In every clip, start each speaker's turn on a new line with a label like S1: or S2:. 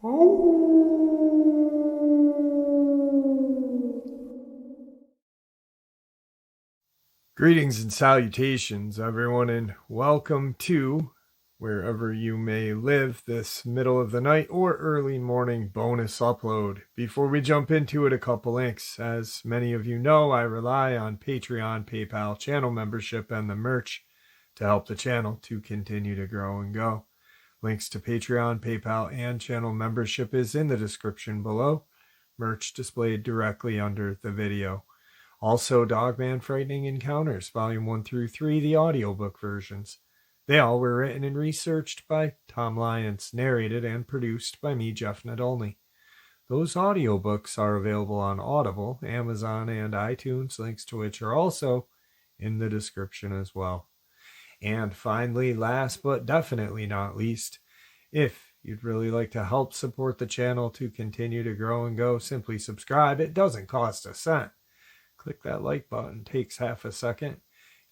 S1: Greetings and salutations, everyone, and welcome to, wherever you may live, this middle of the night or early morning bonus upload. Before we jump into it, a couple links. As many of you know, I rely on Patreon, PayPal, channel membership, and the merch to help the channel to continue to grow and go. Links to Patreon, PayPal, and channel membership is in the description below. Merch displayed directly under the video. Also, Dogman Frightening Encounters, Volume 1 through 3, the audiobook versions. They all were written and researched by Tom Lyons, narrated and produced by me, Jeff Nadolny. Those audiobooks are available on Audible, Amazon, and iTunes, links to which are also in the description as well. And finally, last but definitely not least, if you'd really like to help support the channel to continue to grow and go, simply subscribe. It doesn't cost a cent. Click that like button, takes half a second.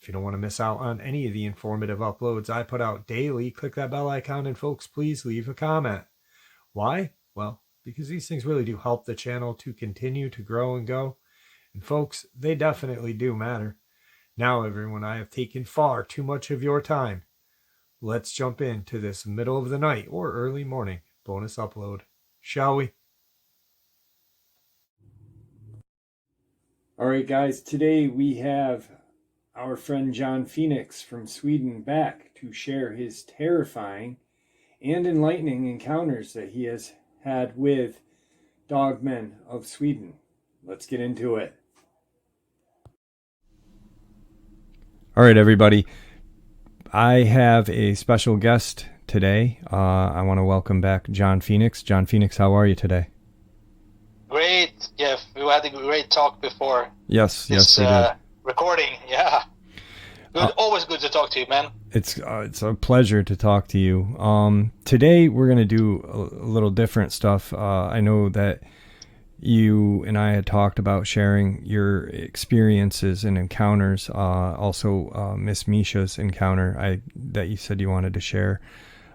S1: If you don't want to miss out on any of the informative uploads I put out daily, click that bell icon, and folks, please leave a comment. Why? Well, because these things really do help the channel to continue to grow and go. And folks, they definitely do matter. Now, everyone, I have taken far too much of your time. Let's jump into this middle of the night or early morning bonus upload, shall we? All right, guys, today we have our friend John Phoenix from Sweden back to share his terrifying and enlightening encounters that he has had with Dogmen of Sweden. Let's get into it. All right, everybody. I have a special guest today. I want to welcome back John Phoenix. John Phoenix, how are you today?
S2: Great, Jeff. We had a great talk before.
S1: Yes, we did.
S2: Recording, yeah. Good, always good to talk to you, man.
S1: It's a pleasure to talk to you. Today we're going to do a little different stuff. I know that you and I had talked about sharing your experiences and encounters. Also, Miss Misha's encounter that you said you wanted to share.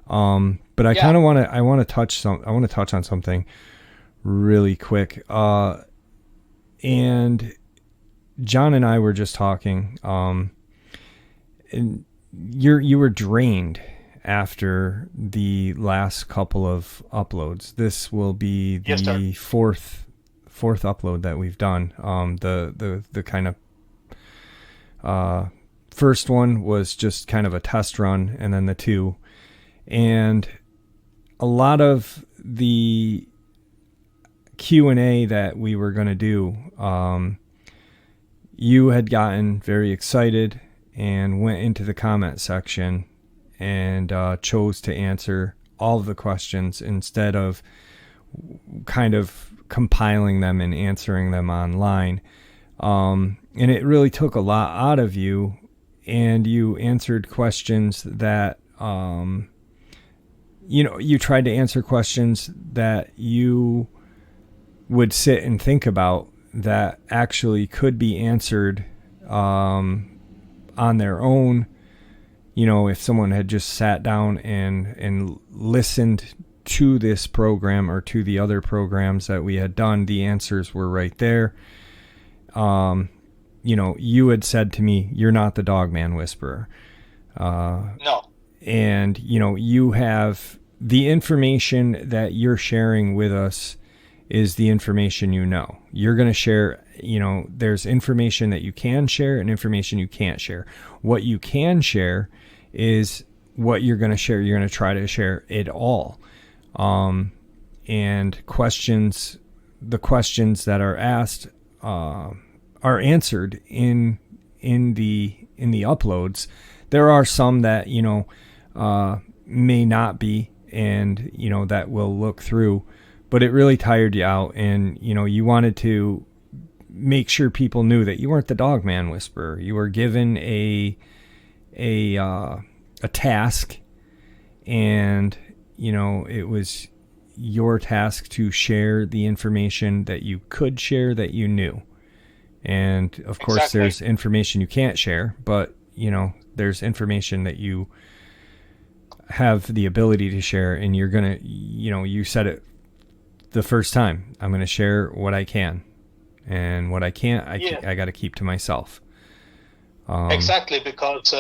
S1: But I kind of want to touch on something really quick. And John and I were just talking, and you were drained after the last couple of uploads. This will be the fourth upload that we've done. The kind of first one was just kind of a test run, and then the two, and a lot of the Q&A that we were going to do, you had gotten very excited and went into the comment section and chose to answer all of the questions instead of kind of compiling them and answering them online. And it really took a lot out of you, and you answered questions that, you tried to answer questions that you would sit and think about that actually could be answered on their own. If someone had just sat down and listened to this program or to the other programs that we had done, the answers were right there. You had said to me, "You're not the Dogman Whisperer."
S2: No.
S1: And, you have the information that you're sharing with us is the information you're going to share. There's information that you can share and information you can't share. What you can share is what you're going to share. You're going to try to share it all. And the questions that are asked are answered in the uploads. There are some that may not be, and that we'll look through. But it really tired you out, and you wanted to make sure people knew that you weren't the Dogman Whisperer. You were given a task, and it was your task to share the information that you could share, that you knew. And of course, there's information you can't share, but there's information that you have the ability to share, and you're gonna, you said it the first time. I'm going to share what I can, and what I can't, I got to keep to myself.
S2: Exactly, because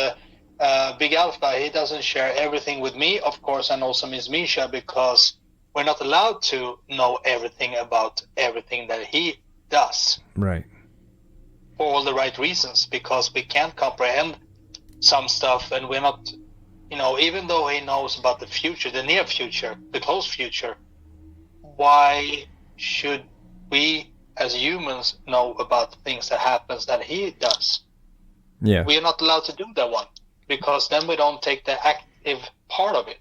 S2: Big Alpha, he doesn't share everything with me, of course, and also Miss Misha, because we're not allowed to know everything about everything that he does.
S1: Right.
S2: For all the right reasons, because we can't comprehend some stuff, and we're not, even though he knows about the future, the near future, the close future, why should we as humans know about things that happens that he does?
S1: Yeah.
S2: We are not allowed to do that one, because then we don't take the active part of it.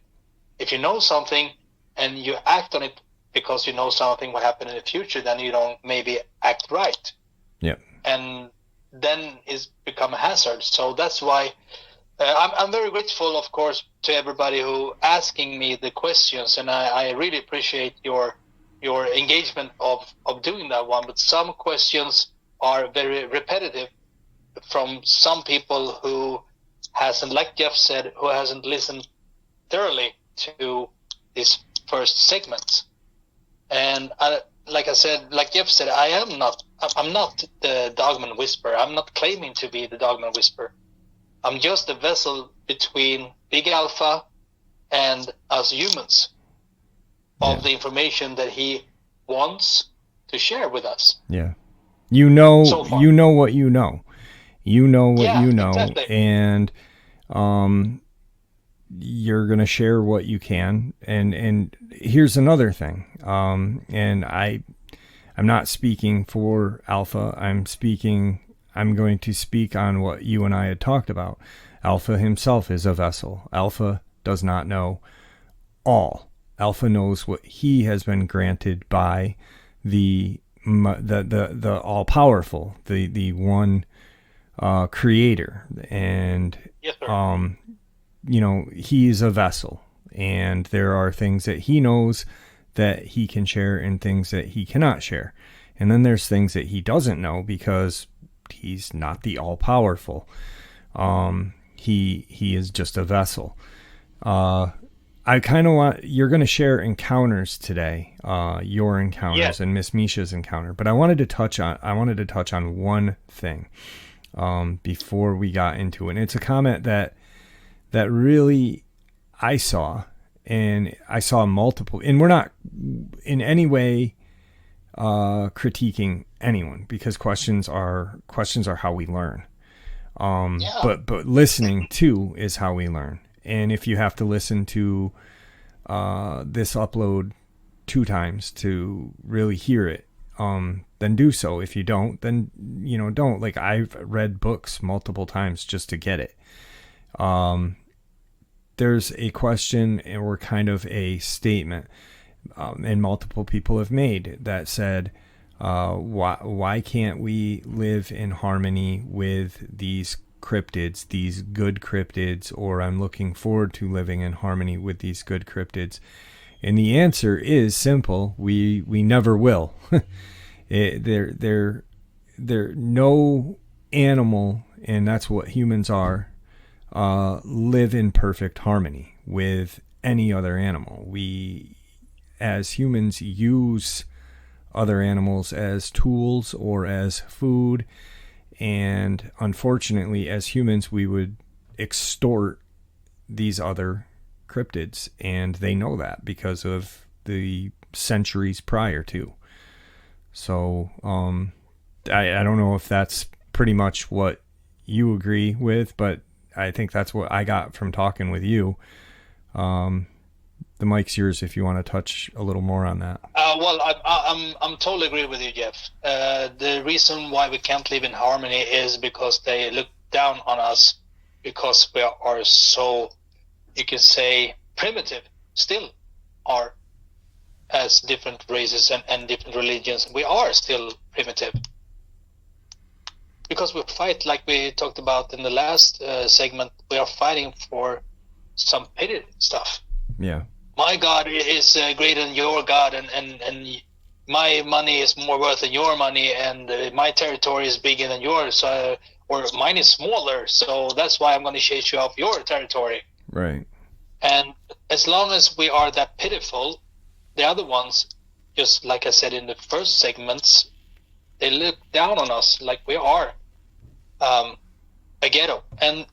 S2: If you know something and you act on it because you know something will happen in the future, then you don't maybe act right.
S1: Yeah.
S2: And then it's become a hazard. So that's why I'm very grateful, of course, to everybody who asking me the questions, and I really appreciate your engagement of doing that one. But some questions are very repetitive from some people who hasn't, like Jeff said, who hasn't listened thoroughly to this first segment. And like I said, like Jeff said, I'm not the Dogman Whisperer. I'm not claiming to be the Dogman Whisperer. I'm just a vessel between Big Alpha and us humans of the information that he wants to share with us.
S1: Yeah. You know
S2: So far.
S1: You know what you know. You know what you know.
S2: Exactly.
S1: And you're going to share what you can. And here's another thing. And I'm not speaking for Alpha. I'm going to speak on what you and I had talked about. Alpha himself is a vessel. Alpha does not know all. Alpha knows what he has been granted by the all-powerful, the one creator. And
S2: yes, sir.
S1: He is a vessel, and there are things that he knows that he can share and things that he cannot share. And then there's things that he doesn't know because he's not the all-powerful. He is just a vessel. I kind of want, you're going to share encounters today, your encounters and Miss Misha's encounter, but I wanted to touch on one thing before we got into it. And it's a comment that really I saw, and I saw multiple, and we're not in any way critiquing anyone, because questions are how we learn. But listening to is how we learn. And if you have to listen to this upload 2 times to really hear it, then do so. If you don't, then don't. Like, I've read books multiple times just to get it. There's a question or kind of a statement, and multiple people have made that said, why can't we live in harmony with these cryptids, these good cryptids, or I'm looking forward to living in harmony with these good cryptids? And the answer is simple: we never will. They're no animal, and that's what humans are, live in perfect harmony with any other animal. We, as humans, use other animals as tools or as food. And unfortunately, as humans, we would extort these other cryptids, and they know that because of the centuries prior to. So I don't know if that's pretty much what you agree with, but I think that's what I got from talking with you. The mic's yours if you want to touch a little more on that.
S2: Well, I'm totally agree with you, Jeff. The reason why we can't live in harmony is because they look down on us, because we are so, you can say, primitive. Still are, as different races and different religions. We are still primitive because we fight, like we talked about in the last segment. We are fighting for some petty stuff.
S1: Yeah.
S2: My God is greater than your God, and my money is more worth than your money, and my territory is bigger than yours, or mine is smaller, so that's why I'm going to chase you off your territory.
S1: Right.
S2: And as long as we are that pitiful, the other ones just like I said in the first segments, they look down on us like we are a ghetto. And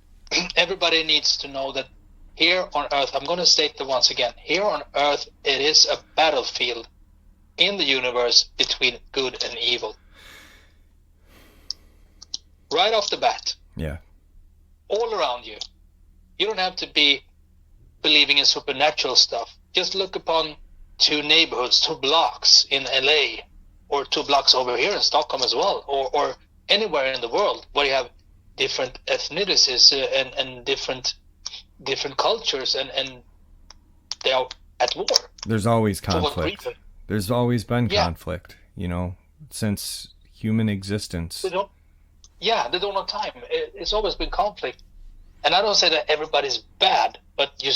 S2: everybody needs to know that here on Earth, I'm going to state it once again, here on Earth, it is a battlefield in the universe between good and evil. Right off the bat.
S1: Yeah.
S2: All around you. You don't have to be believing in supernatural stuff. Just look upon 2 neighborhoods, 2 blocks in LA, or 2 blocks over here in Stockholm as well, or anywhere in the world where you have different ethnicities and different cultures, and they are at war.
S1: There's always conflict. There's always been conflict, since human existence.
S2: They don't know time. It's always been conflict. And I don't say that everybody's bad, but you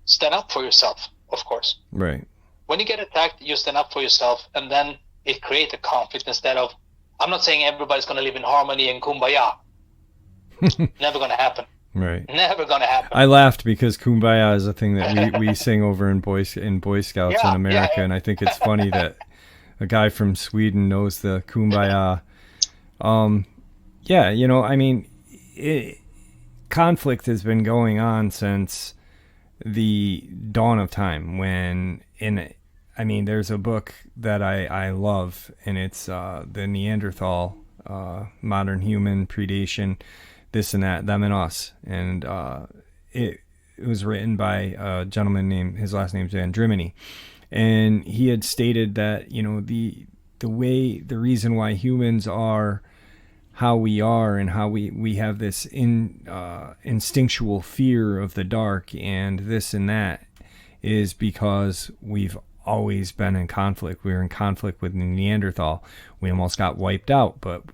S2: stand up for yourself, of course.
S1: Right.
S2: When you get attacked, you stand up for yourself, and then it creates a conflict instead of, I'm not saying everybody's going to live in harmony and kumbaya. Never going to happen.
S1: Right.
S2: Never going to happen.
S1: I laughed because kumbaya is a thing that we sing over in Boy Scouts in America, and I think it's funny that a guy from Sweden knows the kumbaya. Conflict has been going on since the dawn of time. There's a book that I love, and it's the Neanderthal, modern human predation, this and that, them and us. And it was written by a gentleman named, his last name's Andrimony. And he had stated that, the reason why humans are how we are and how we have this instinctual fear of the dark and this and that is because we've always been in conflict. We were in conflict with Neanderthal. We almost got wiped out, but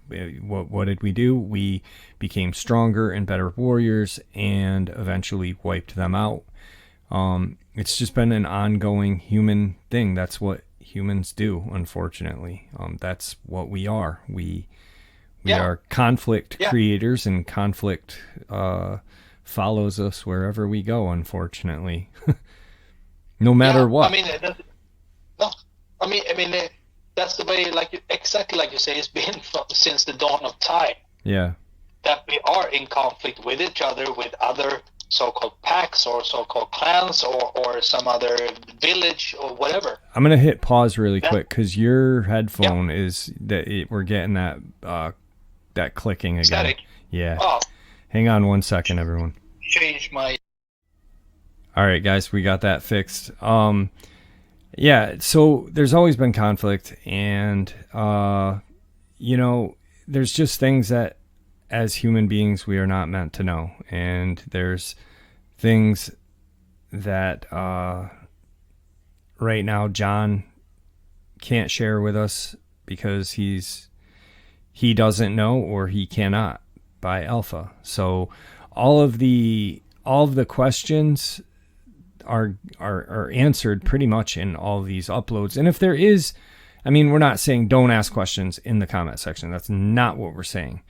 S1: what did we do? We became stronger and better warriors and eventually wiped them out. It's just been an ongoing human thing. That's what humans do, unfortunately. That's what we are. We are conflict creators, and conflict follows us wherever we go, unfortunately. No matter what.
S2: That's the way, exactly like you say, it's been since the dawn of time.
S1: Yeah.
S2: That we are in conflict with each other, with other so-called packs or so-called clans or some other village or whatever.
S1: I'm going to hit pause really quick because your headphone is we're getting that clicking again.
S2: Static.
S1: Yeah. Oh. Hang on 1 second, everyone.
S2: Change my...
S1: All right, guys, we got that fixed. So there's always been conflict, and there's just things that as human beings we are not meant to know, and there's things that right now John can't share with us because he doesn't know, or he cannot by Alpha. So all of the questions are answered pretty much in all these uploads. And if there is, we're not saying don't ask questions in the comment section. That's not what we're saying.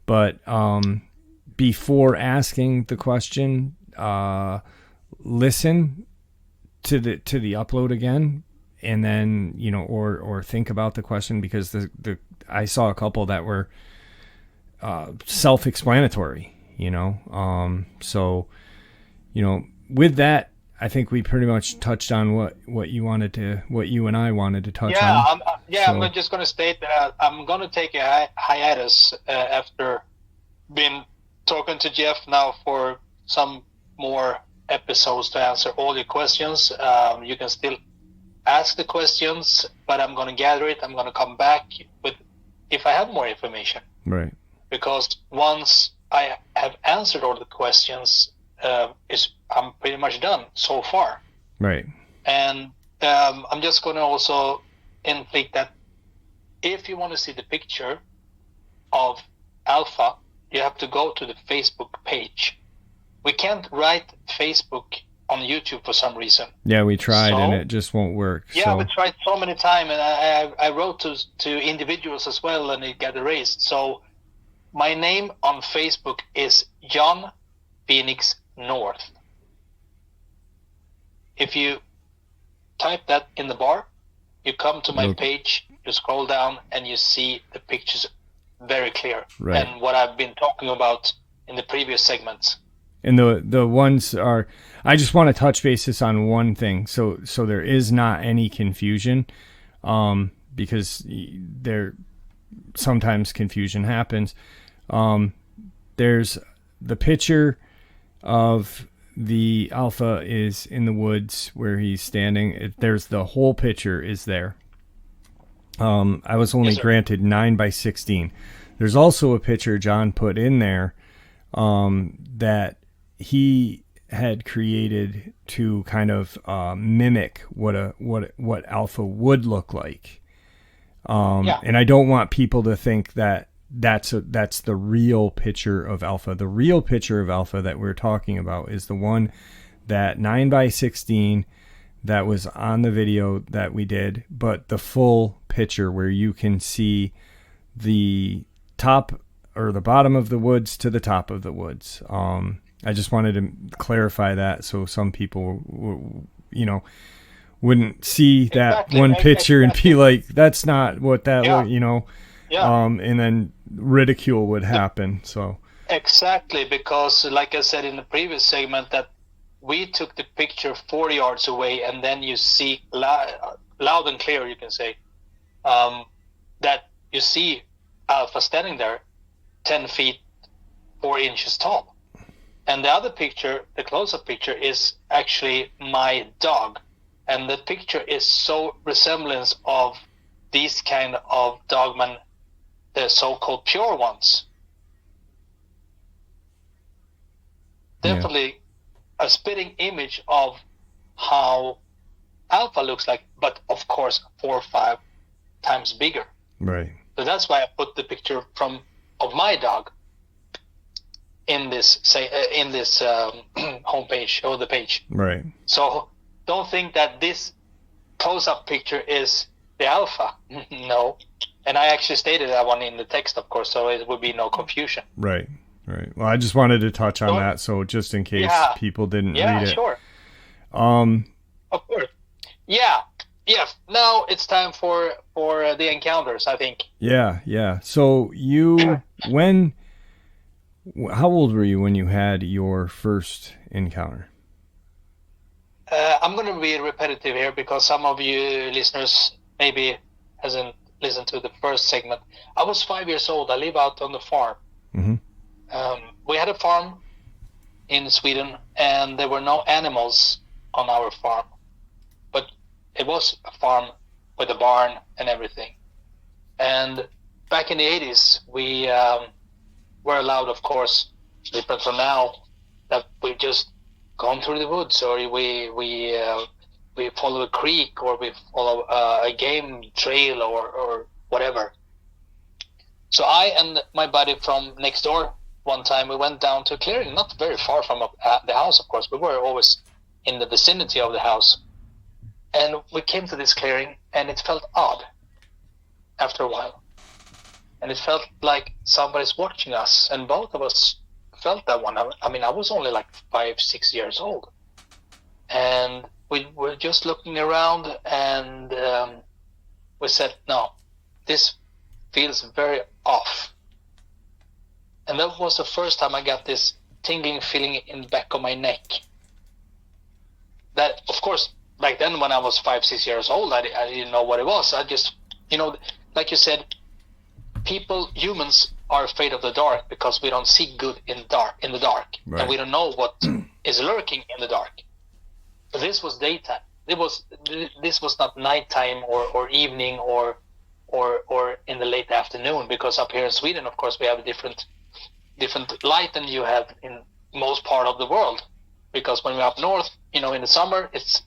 S1: But before asking the question, listen to the upload again, and then or think about the question, because I saw a couple that were self-explanatory. So with that, I think we pretty much touched on what you and I wanted to touch on.
S2: I'm just going to state that I'm going to take a hiatus after been talking to Jeff now for some more episodes to answer all your questions. You can still ask the questions, but I'm going to gather it. I'm going to come back with if I have more information.
S1: Right. Because
S2: once I have answered all the questions, I'm pretty much done so far.
S1: Right.
S2: And I'm just going to also inflict that if you want to see the picture of Alpha, you have to go to the Facebook page. We can't write Facebook on YouTube for some reason.
S1: Yeah, we tried and it just won't work.
S2: Yeah, we tried so many times, and I wrote to individuals as well, and it got erased. So my name on Facebook is John Phoenix North. If you type that in the bar, You come to my page, you scroll down, and you see the pictures very clear.
S3: Right.
S2: And what I've been talking about in the previous segments.
S3: And the ones are, I just want to touch basis on one thing. So there is not any confusion, because there sometimes confusion happens. There's the picture of the alpha is in the woods where he's standing. There's the whole picture is there. I was only granted 9:16. There's also a picture John put in there that he had created to kind of mimic what alpha would look like. And I don't want people to think that that's the real picture of alpha. The real picture of alpha that we're talking about is the one that 9:16 that was on the video that we did, but the full picture where you can see the top or the bottom of the woods to the top of the woods. I just wanted to clarify that so some people, wouldn't see that one picture and be like, that's not what that, and then ridicule would happen. So
S2: exactly, because like I said in the previous segment, that we took the picture 40 yards away, and then you see loud and clear, you can say, that you see alpha standing there 10 feet 4 inches tall. And the other picture, the close-up picture, is actually my dog. And the picture is so resemblance of these kind of Dogman, the so-called pure ones. Definitely a spitting image of how alpha looks like, but of course 4 or 5 times bigger.
S3: Right.
S2: So that's why I put the picture of my dog in this homepage or the page.
S3: Right.
S2: So don't think that this close-up picture is the alpha. No. And I actually stated that one in the text, of course, so it would be no confusion.
S3: Right. Well, I just wanted to touch on that, so just in case people didn't read it.
S2: Yeah, sure. Of course. Yeah. Now it's time for the encounters, I think.
S3: Yeah. So how old were you when you had your first encounter?
S2: I'm going to be repetitive here because some of you listeners maybe hasn't listened to the first segment. I was 5 years old. I live out on the farm.
S3: Mm-hmm.
S2: We had a farm in Sweden, and there were no animals on our farm. But it was a farm with a barn and everything. And back in the 80s, we were allowed, of course, different from now, that we just gone through the woods, or we follow a creek, or we follow a game trail, or whatever. So I and my buddy from next door, one time we went down to a clearing, not very far from the house, of course. We were always in the vicinity of the house. And we came to this clearing, and it felt odd after a while. And it felt like somebody's watching us, and both of us felt that one. I mean, I was only like 5-6 years old. And we were just looking around, and we said, no, this feels very off. And that was the first time I got this tingling feeling in the back of my neck. That, of course, back then when I was 5-6 years old, I didn't know what it was. I just, like you said, humans are afraid of the dark because we don't see good in the dark. Right. And we don't know what is lurking in the dark. But this was daytime. This was not nighttime or evening or in the late afternoon, because up here in Sweden, of course, we have a different light than you have in most part of the world. Because when we're up north, in the summer, it's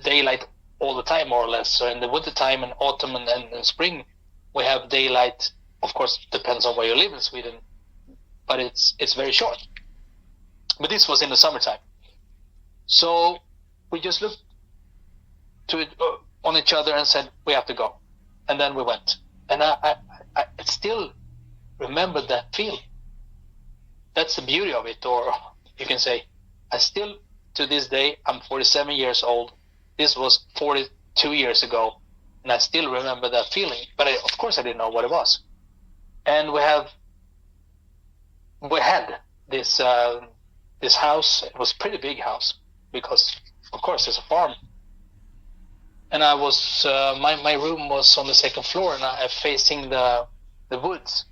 S2: daylight all the time, more or less. So in the winter time and autumn and spring, we have daylight. Of course, depends on where you live in Sweden, but it's very short. But this was in the summertime. So we just looked on each other and said, we have to go. And then we went. And I still remember that feeling. That's the beauty of it, or you can say, I still, to this day, I'm 47 years old. This was 42 years ago. and I still remember that feeling. But of course, I didn't know what it was. And we had this house. It was a pretty big house because, of course, it's a farm. And I was my room was on the second floor, and I facing the woods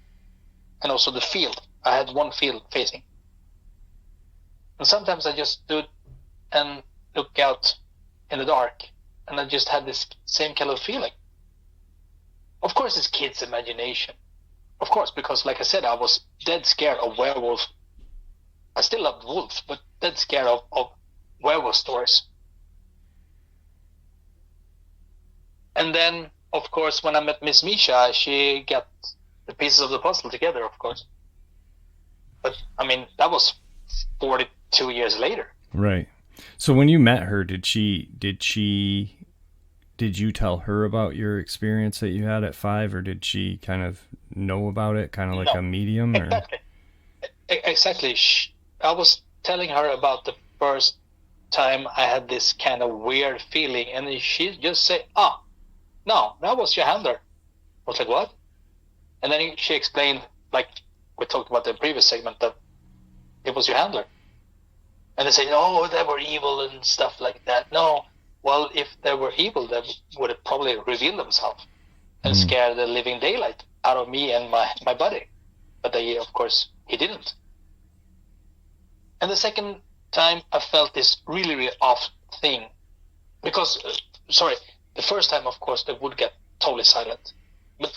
S2: and also the field. I had one field facing. And sometimes I just stood and looked out in the dark, and I just had this same kind of feeling. Of course, it's kids' imagination. Of course, because like I said, I was dead scared of werewolves. I still loved wolves, but dead scared of werewolf stories. And then, of course, when I met Miss Misha, she got the pieces of the puzzle together, of course. But, I mean, that was 42 years later.
S3: Right. So when you met her, did you tell her about your experience that you had at 5, or did she kind of know about it, kind of like a medium? Or?
S2: Exactly. I was telling her about the first time I had this kind of weird feeling, and she just said, no, that was your handler. I was like, what? And then she explained, like we talked about in the previous segment, that it was your handler. And they say, oh, they were evil and stuff like that. No, well, if they were evil, they would have probably revealed themselves and scare the living daylight out of me and my buddy. But of course, he didn't. And the second time, I felt this really, really off thing. Because, the first time, of course, they would get totally silent. But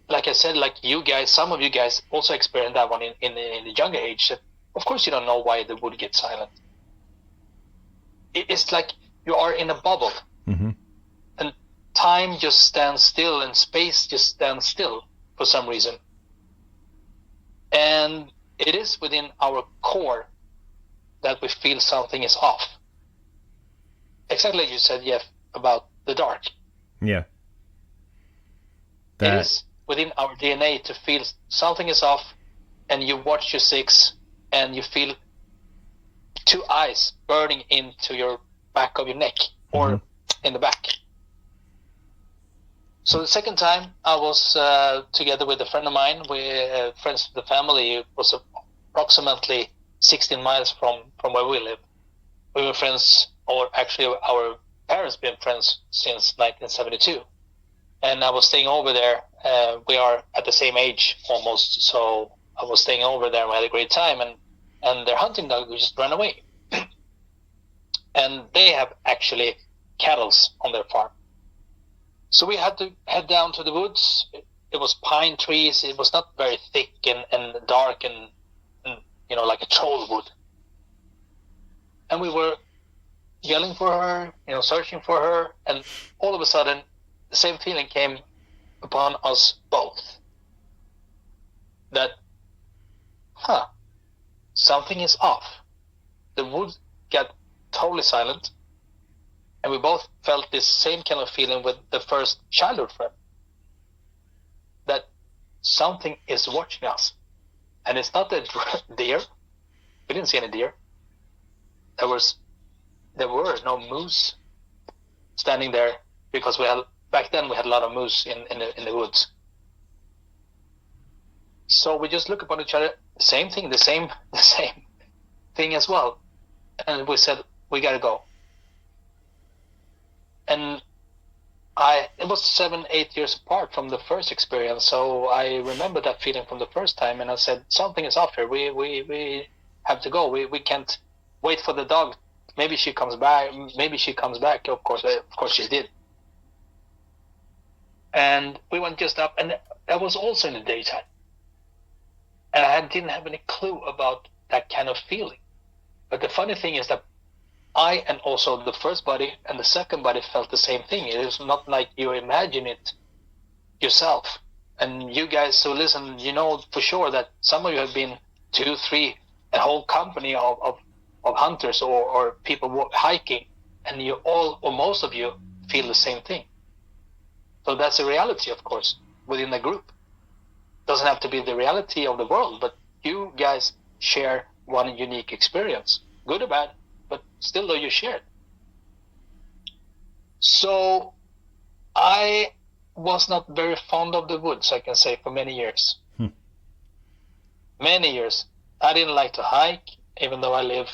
S2: like I said, like you guys, some of you guys also experienced that one in the younger age. Of course, you don't know why they would get silent. It's like you are in a bubble.
S3: Mm-hmm.
S2: And time just stands still and space just stands still for some reason. And it is within our core that we feel something is off. Exactly like you said, Jeff, about the dark.
S3: Yeah.
S2: It is within our DNA to feel something is off, and you watch your 6 and you feel 2 eyes burning into your back of your neck or in the back. So the second time I was together with a friend of mine, we friends of the family. It was approximately 16 miles from where we live. We were friends, or actually our parents been friends since 1972. And I was staying over there. We are at the same age almost, so I was staying over there and we had a great time. And their hunting dog just ran away. And they have actually cattle on their farm. So we had to head down to the woods. It was pine trees. It was not very thick and dark and like a troll wood. And we were yelling for her, searching for her, and all of a sudden, the same feeling came upon us both. That, something is off. The wood got totally silent, and we both felt this same kind of feeling with the first childhood friend. That something is watching us. And it's not a deer. We didn't see any deer. There were no moose standing there, because back then we had a lot of moose in the woods. So we just looked upon each other, same thing, the same thing as well, and we said, we gotta go. And it was 7-8 years apart from the first experience, so I remember that feeling from the first time, and I said, something is off here. We have to go. We can't wait for the dog. Maybe she comes back. Of course she did. And we went just up, and that was also in the daytime. And I didn't have any clue about that kind of feeling. But the funny thing is that I and also the first buddy and the second buddy felt the same thing. It is not like you imagine it yourself. And you guys who listen, you know for sure that some of you have been 2, 3, a whole company of hunters or people hiking, and you all or most of you feel the same thing. So that's a reality, of course, within the group. Doesn't have to be the reality of the world, but you guys share one unique experience, good or bad, but still though you share it. So I was not very fond of the woods, I can say, for many years. Many years. I didn't like to hike, even though I live,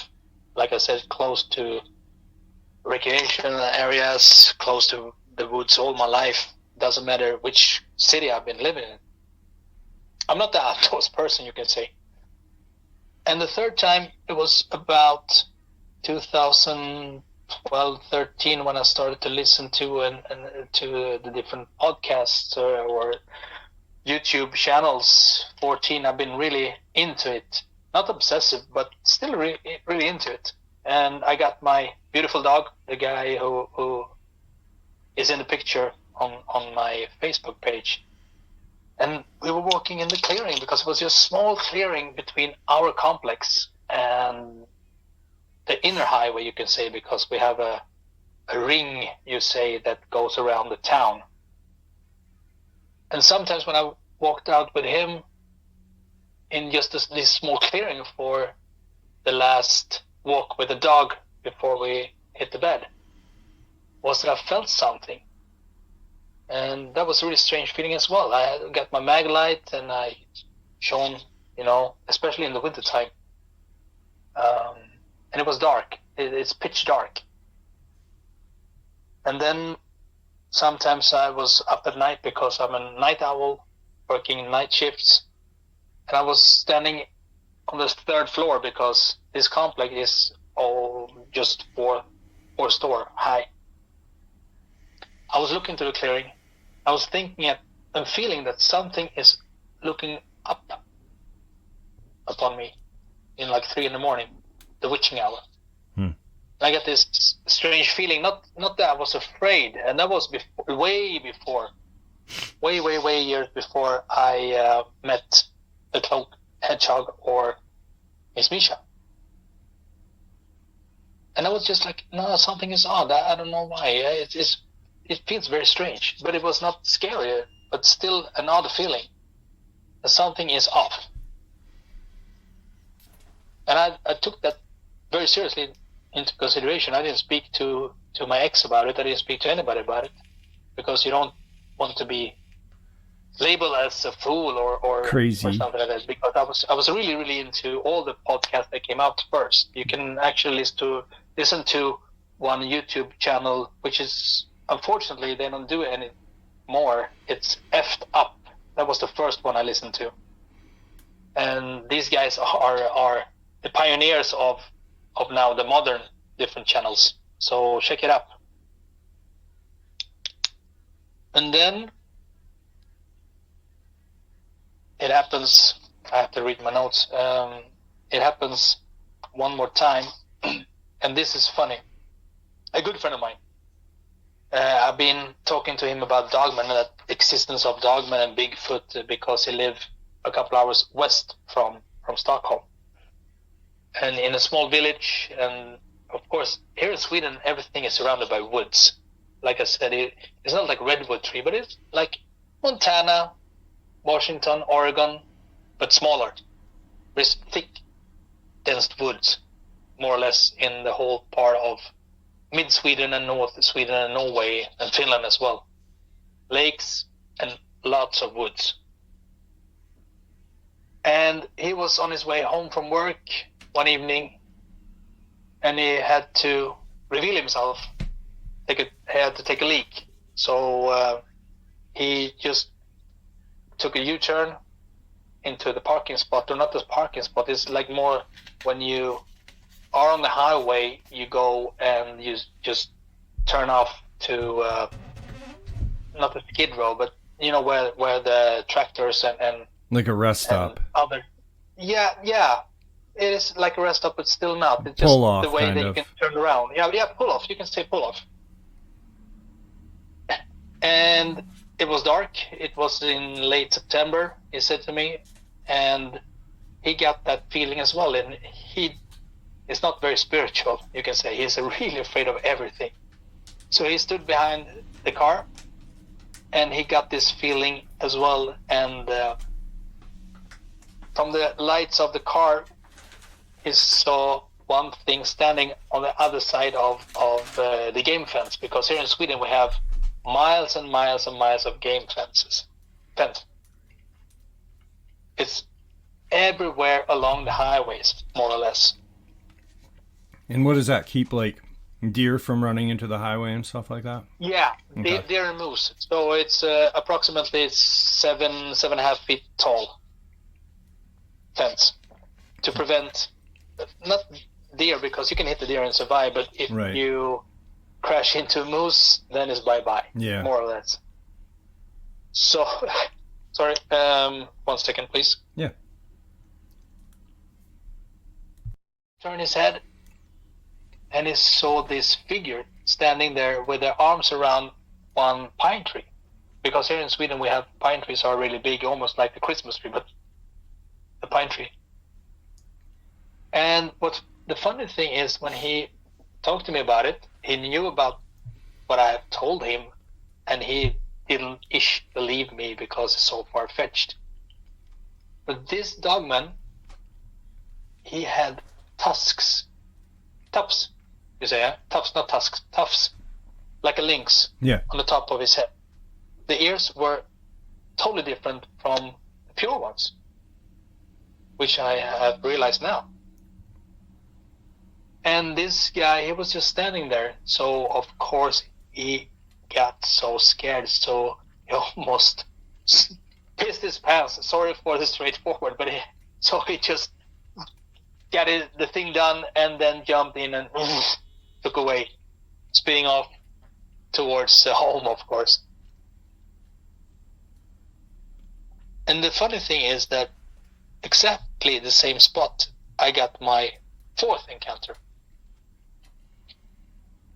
S2: like I said, close to recreation areas, close to the woods all my life. Doesn't matter which city I've been living in. I'm not the outdoors person, you can say. And the third time, it was about 2012, 13, when I started to listen to and to the different podcasts or YouTube channels. 14, I've been really into it. Not obsessive, but still really into it. And I got my beautiful dog, the guy who is in the picture on my Facebook page. And we were walking in the clearing because it was just a small clearing between our complex and the inner highway, you can say, because we have a ring, you say, that goes around the town. And sometimes when I walked out with him in just this small clearing for the last walk with the dog before we hit the bed, was that I felt something. And that was a really strange feeling as well. I got my mag light and I shone, especially in the winter time. And it was dark. It's pitch dark. And then sometimes I was up at night because I'm a night owl, working night shifts. And I was standing on the third floor because this complex is all just four store high. I was looking to the clearing. I was thinking and feeling that something is looking up upon me in like 3 a.m, the witching hour. I got this strange feeling, not that I was afraid, and that was way years before I met the cloak hedgehog or Miss Misha. And I was just like, no, something is odd. I don't know why. It feels very strange, but it was not scary, but still an odd feeling that something is off. And I took that very seriously into consideration. I didn't speak to my ex about it. I didn't speak to anybody about it because you don't want to be labeled as a fool or
S3: crazy
S2: or something like that. Because I was really, really into all the podcasts that came out first. You can actually listen to one YouTube channel, which is, unfortunately, they don't do it anymore. It's F'd Up. That was the first one I listened to. And these guys are the pioneers of now the modern different channels. So check it up. And then it happens, I have to read my notes. It happens one more time. And this is funny. A good friend of mine. I've been talking to him about Dogman and that existence of Dogman and Bigfoot because he lived a couple hours west from Stockholm. And in a small village, and of course, here in Sweden, everything is surrounded by woods. Like I said, it's not like redwood tree, but it's like Montana, Washington, Oregon, but smaller. There's thick, dense woods, more or less, in the whole part of mid-Sweden and North Sweden and Norway and Finland as well. Lakes and lots of woods. And he was on his way home from work one evening, and he had to reveal himself. He had to take a leak. So he just took a U-turn into the parking spot, or not the parking spot, it's like more when you are on the highway, you go and you just turn off to, not the skid row, but where the tractors and
S3: like a rest stop.
S2: Yeah. It is like a rest stop, but still not. It's just
S3: pull off,
S2: the way that you can turn around. Yeah, pull off. You can say pull off. And it was dark. It was in late September, he said to me. And he got that feeling as well. And he is not very spiritual, you can say. He's really afraid of everything. So he stood behind the car and he got this feeling as well. And from the lights of the car, he saw one thing standing on the other side of the game fence, because here in Sweden we have miles and miles and miles of game fences. It's everywhere along the highways, more or less.
S3: And what does that keep, like, deer from running into the highway and stuff like that?
S2: Yeah,
S3: Okay.
S2: deer and moose. So it's approximately 7.5 feet tall fence to prevent, not deer, because you can hit the deer and survive, but if
S3: Right.
S2: you crash into a moose, then it's bye-bye,
S3: Yeah.
S2: more or less. So, sorry, 1 second, please.
S3: Yeah.
S2: Turn his head, and he saw this figure standing there with their arms around one pine tree. Because here in Sweden we have pine trees are really big, almost like the Christmas tree, but the pine tree. And what the funny thing is, when he talked to me about it, he knew about what I have told him, and he didn't believe me because it's so far-fetched. But this dogman, he had tufts, you say, yeah? Tufts, not tusks, tufts, like a lynx
S3: Yeah.
S2: on the top of his head. The ears were totally different from the pure ones, which I have realized now. And this guy, he was just standing there, so of course he got so scared, so he almost pissed his pants. Sorry for the straightforward, but he just got the thing done and then jumped in and took away, speeding off towards home, of course. And the funny thing is that exactly the same spot I got my fourth encounter.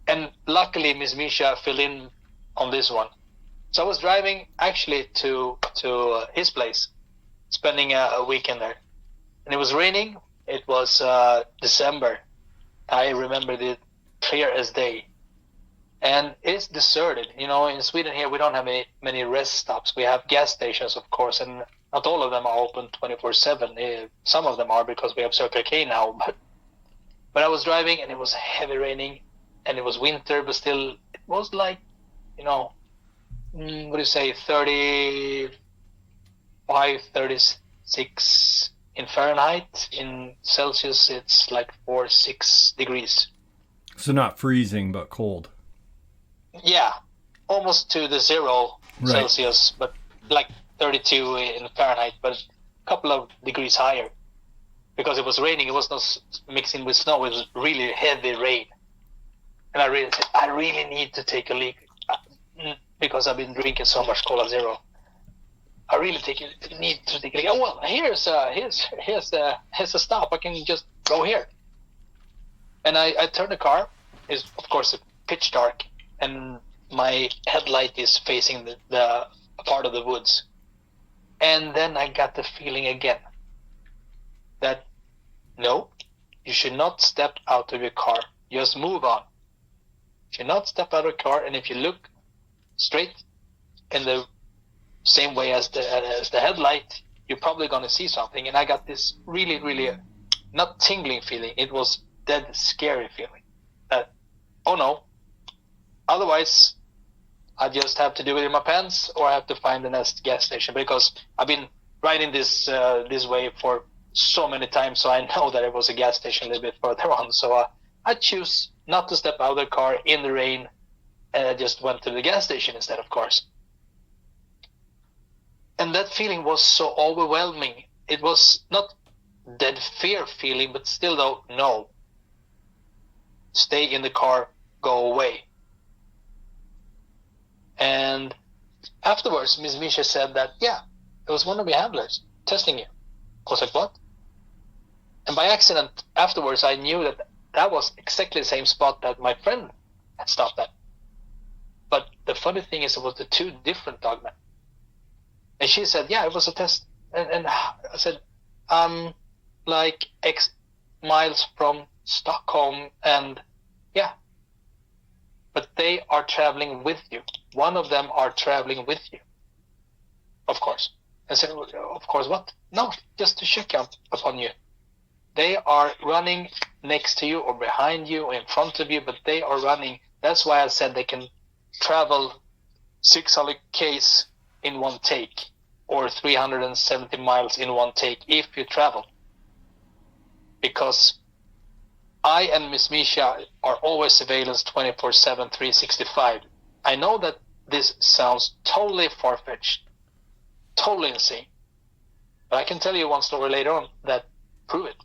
S2: And luckily Miss Misha filled in on this one. So I was driving actually to his place, spending a weekend there. And it was raining. It was December. I remember it clear as day. And it's deserted. You know, in Sweden here we don't have many rest stops. We have gas stations, of course, and not all of them are open 24/7. Some of them are because we have Circle K now. But I was driving and it was heavy raining and it was winter, but still it was like, you know, what do you say, 35, 36 in Fahrenheit. In Celsius it's like 4-6 degrees.
S3: So not freezing, but cold.
S2: Yeah, almost to the zero
S3: Right.
S2: Celsius, but like 32 in Fahrenheit, but a couple of degrees higher. Because it was raining, it was not mixing with snow, it was really heavy rain. And I really need to take a leak because I've been drinking so much Cola Zero. I really need to take a leak. Oh, well, here's a stop. I can just go here. And I turn the car. It's of course pitch dark, and my headlight is facing the part of the woods. And then I got the feeling again that no, you should not step out of your car. Just move on. You should not step out of the car, and if you look straight in the same way as the headlight, you're probably going to see something. And I got this really, really not tingling feeling. It was dead scary feeling. That, oh no, otherwise I just have to do it in my pants, or I have to find the next gas station, because I've been riding this way for so many times, so I know that it was a gas station a little bit further on. So I choose not to step out of the car in the rain, and I just went to the gas station instead, of course. And that feeling was so overwhelming. It was not dead fear feeling, but still though, no. Stay in the car, go away. And afterwards, Ms. Misha said that, yeah, it was one of your handlers testing you. I was like, what? And by accident, afterwards, I knew that was exactly the same spot that my friend had stopped at. But the funny thing is, it was the two different dogmen. And she said, yeah, it was a test. And I said, like X miles from Stockholm, and yeah. But they are traveling with you. One of them are traveling with you. Of course. I said, of course, what? No, just to check up upon you. They are running next to you or behind you or in front of you, but they are running. That's why I said they can travel 600 Ks in one take, or 370 miles in one take if you travel. Because I and Miss Misha are always surveillance 24/7, 365. I know that this sounds totally far-fetched, totally insane. But I can tell you one story later on that prove it.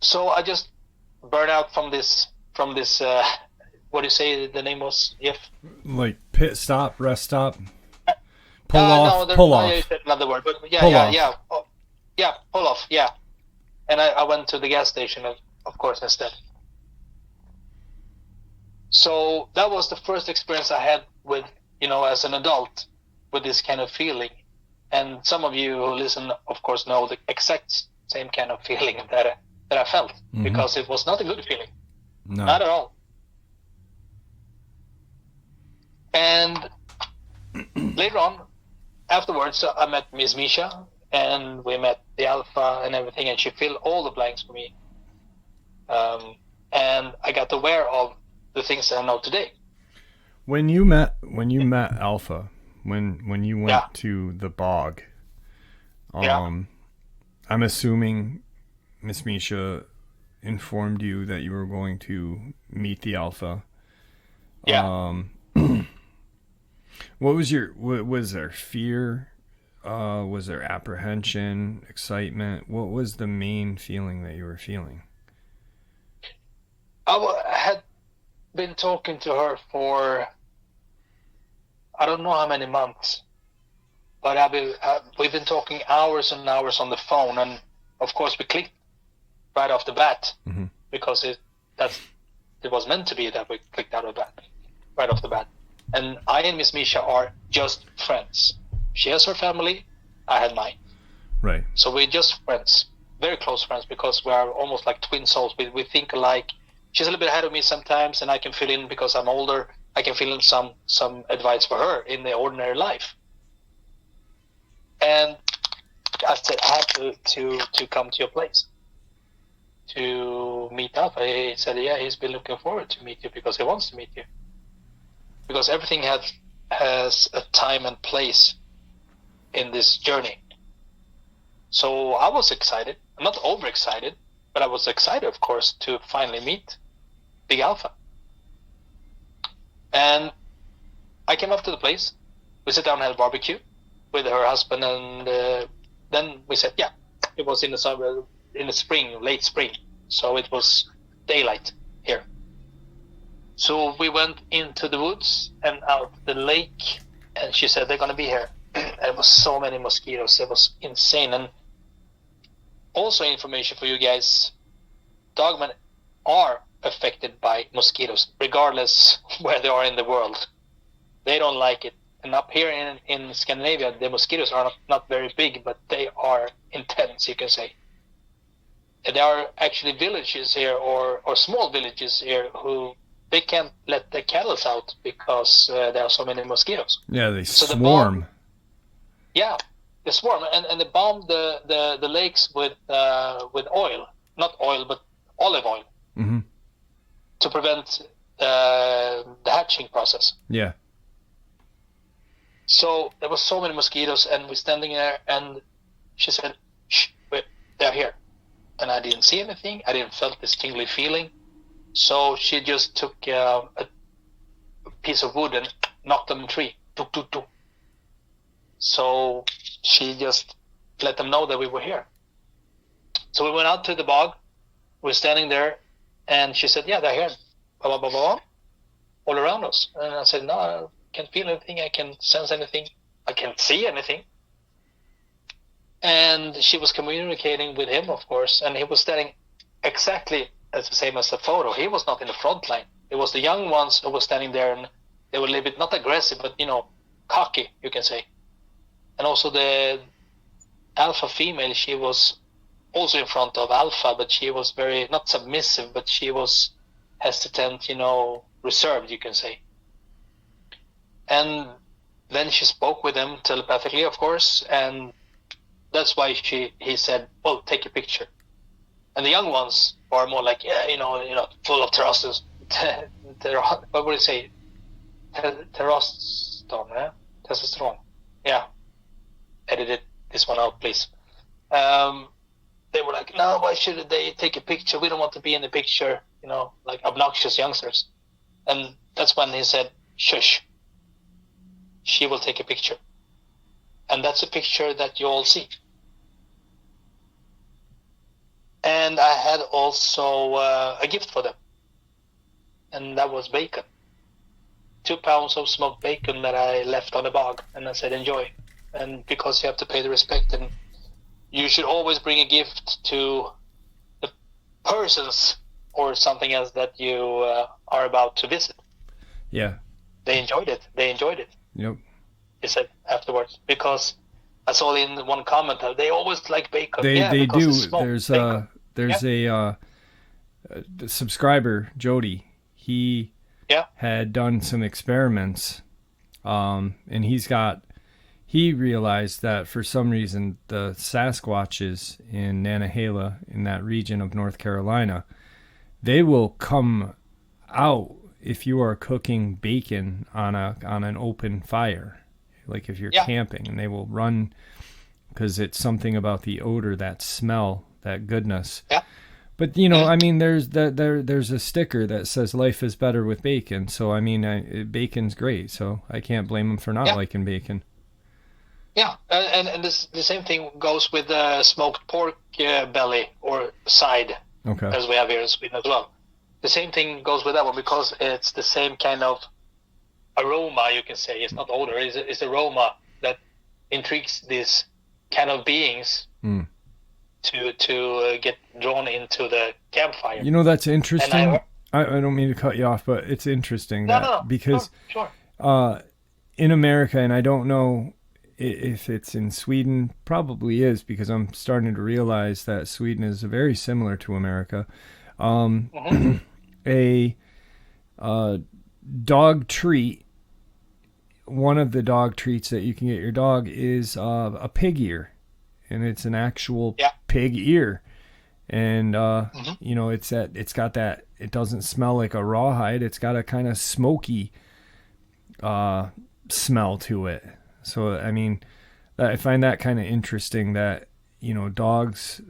S2: So I just burned out from this, what do you say the name was, Jeff?
S3: Like pit stop, rest stop, pull off.
S2: I said another word, but yeah, pull off, yeah. And I went to the gas station, of course, instead. So that was the first experience I had with, as an adult, with this kind of feeling. And some of you who listen, of course, know the exact same kind of feeling that I felt, because it was not a good feeling. No. Not at all. And later on, afterwards, I met Miss Misha, and we met the Alpha and everything, and she filled all the blanks for me. And I got aware of the things that I know today.
S3: When you met Alpha, when you went to the bog, I'm assuming Miss Misha informed you that you were going to meet the Alpha.
S2: Yeah.
S3: Was there fear? Was there apprehension, excitement? What was the main feeling that you were feeling?
S2: I had been talking to her for, I don't know how many months, but we've been talking hours and hours on the phone, and of course we clicked right off the bat, because it was meant to be that we clicked right off the bat. And I and Miss Misha are just friends. She has her family, I had mine.
S3: Right.
S2: So we're just friends, very close friends, because we are almost like twin souls. We think alike. She's a little bit ahead of me sometimes, and I can fill in because I'm older. I can fill in some advice for her in the ordinary life. And I said I had to come to your place to meet up. He said, yeah, he's been looking forward to meet you because he wants to meet you. Because everything has a time and place in this journey. So I was excited. I'm not overexcited, but I was excited, of course, to finally meet Big Alpha. And I came up to the place. We sat down and had a barbecue with her husband, and then we said, yeah, it was in the summer, in the spring, late spring. So it was daylight here. So we went into the woods and out the lake, and she said they're going to be here. And it was so many mosquitoes. It was insane. And also information for you guys, Dogman are affected by mosquitoes, regardless where they are in the world. They don't like it. And up here in Scandinavia, the mosquitoes are not very big, but they are intense, you can say. And there are actually villages here, or small villages here, who they can't let the cattle out because there are so many mosquitoes.
S3: Yeah, they swarm.
S2: They swarm, and they bomb the lakes with oil, not oil, but olive oil, to prevent the hatching process.
S3: Yeah.
S2: So there was so many mosquitoes, and we're standing there, and she said, "Shh, wait, they're here," and I didn't see anything. I didn't felt this tingly feeling. So she just took a piece of wood and knocked them in a tree. Tuk, tuk, tuk. So she just let them know that we were here. So we went out to the bog. We're standing there, and she said, yeah, they're here. Blah, blah, blah, blah, all around us. And I said, no, I can't feel anything. I can't sense anything. I can't see anything. And she was communicating with him, of course, and he was standing exactly as the same as the photo. He was not in the front line. It was the young ones who were standing there, and they were a little bit, not aggressive, but, cocky, you can say. And also the alpha female, she was also in front of Alpha, but she was very, not submissive, but she was hesitant, reserved, you can say. And then she spoke with them telepathically, of course, and that's why he said, well, take a picture. And the young ones are more like, full of trust. What would you say? testosterone. Yeah. Edit this one out, please. They were like, no, why should they take a picture? We don't want to be in the picture, like obnoxious youngsters. And that's when he said, shush, she will take a picture. And that's a picture that you all see. And I had also a gift for them. And that was bacon. 2 pounds of smoked bacon that I left on the bog. And I said, enjoy. And because you have to pay the respect, and you should always bring a gift to the persons or something else that you are about to visit.
S3: Yeah.
S2: They enjoyed it.
S3: Yep.
S2: He said afterwards, because I saw in one comment that they always like bacon.
S3: They do.
S2: There's
S3: a subscriber, Jody. He had done some experiments, and he realized that for some reason the Sasquatches in Nantahala, in that region of North Carolina, they will come out if you are cooking bacon on an open fire, like if you're camping, and they will run because it's something about the odor, that smell, that goodness.
S2: Yeah.
S3: But I mean, there's a sticker that says life is better with bacon. So I mean, bacon's great. So I can't blame them for not liking bacon.
S2: Yeah, and the same thing goes with smoked pork belly or side, as we have here in Sweden as well. The same thing goes with that one because it's the same kind of aroma, you can say. It's not odor, it's aroma that intrigues these kind of beings to get drawn into the campfire.
S3: That's interesting. I don't mean to cut you off, but it's interesting because
S2: sure.
S3: In America, and I don't know if it's in Sweden, probably is, because I'm starting to realize that Sweden is very similar to America. A dog treat, one of the dog treats that you can get your dog is a pig ear, and it's an actual pig ear, and it's got that, it doesn't smell like a rawhide, it's got a kind of smoky smell to it. So I mean, I find that kind of interesting that dogs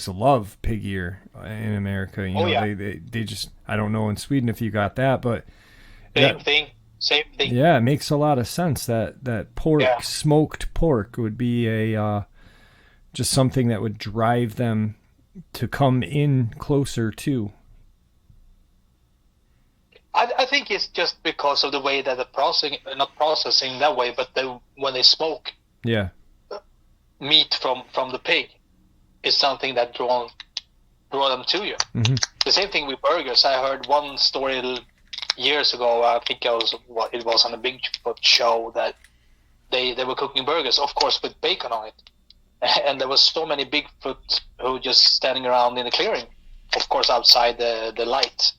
S3: love pig ear in America. They just, I don't know in Sweden if you got that, but
S2: same thing.
S3: Yeah, it makes a lot of sense that pork, smoked pork, would be a just something that would drive them to come in closer to.
S2: I think it's just because of the way that not processing that way, but when they smoke meat from the pig is something that draw them to you.
S3: Mm-hmm.
S2: The same thing with burgers. I heard one story years ago. I think it was on a Bigfoot show that they were cooking burgers, of course, with bacon on it, and there was so many Bigfoot who just standing around in the clearing, of course, outside the light.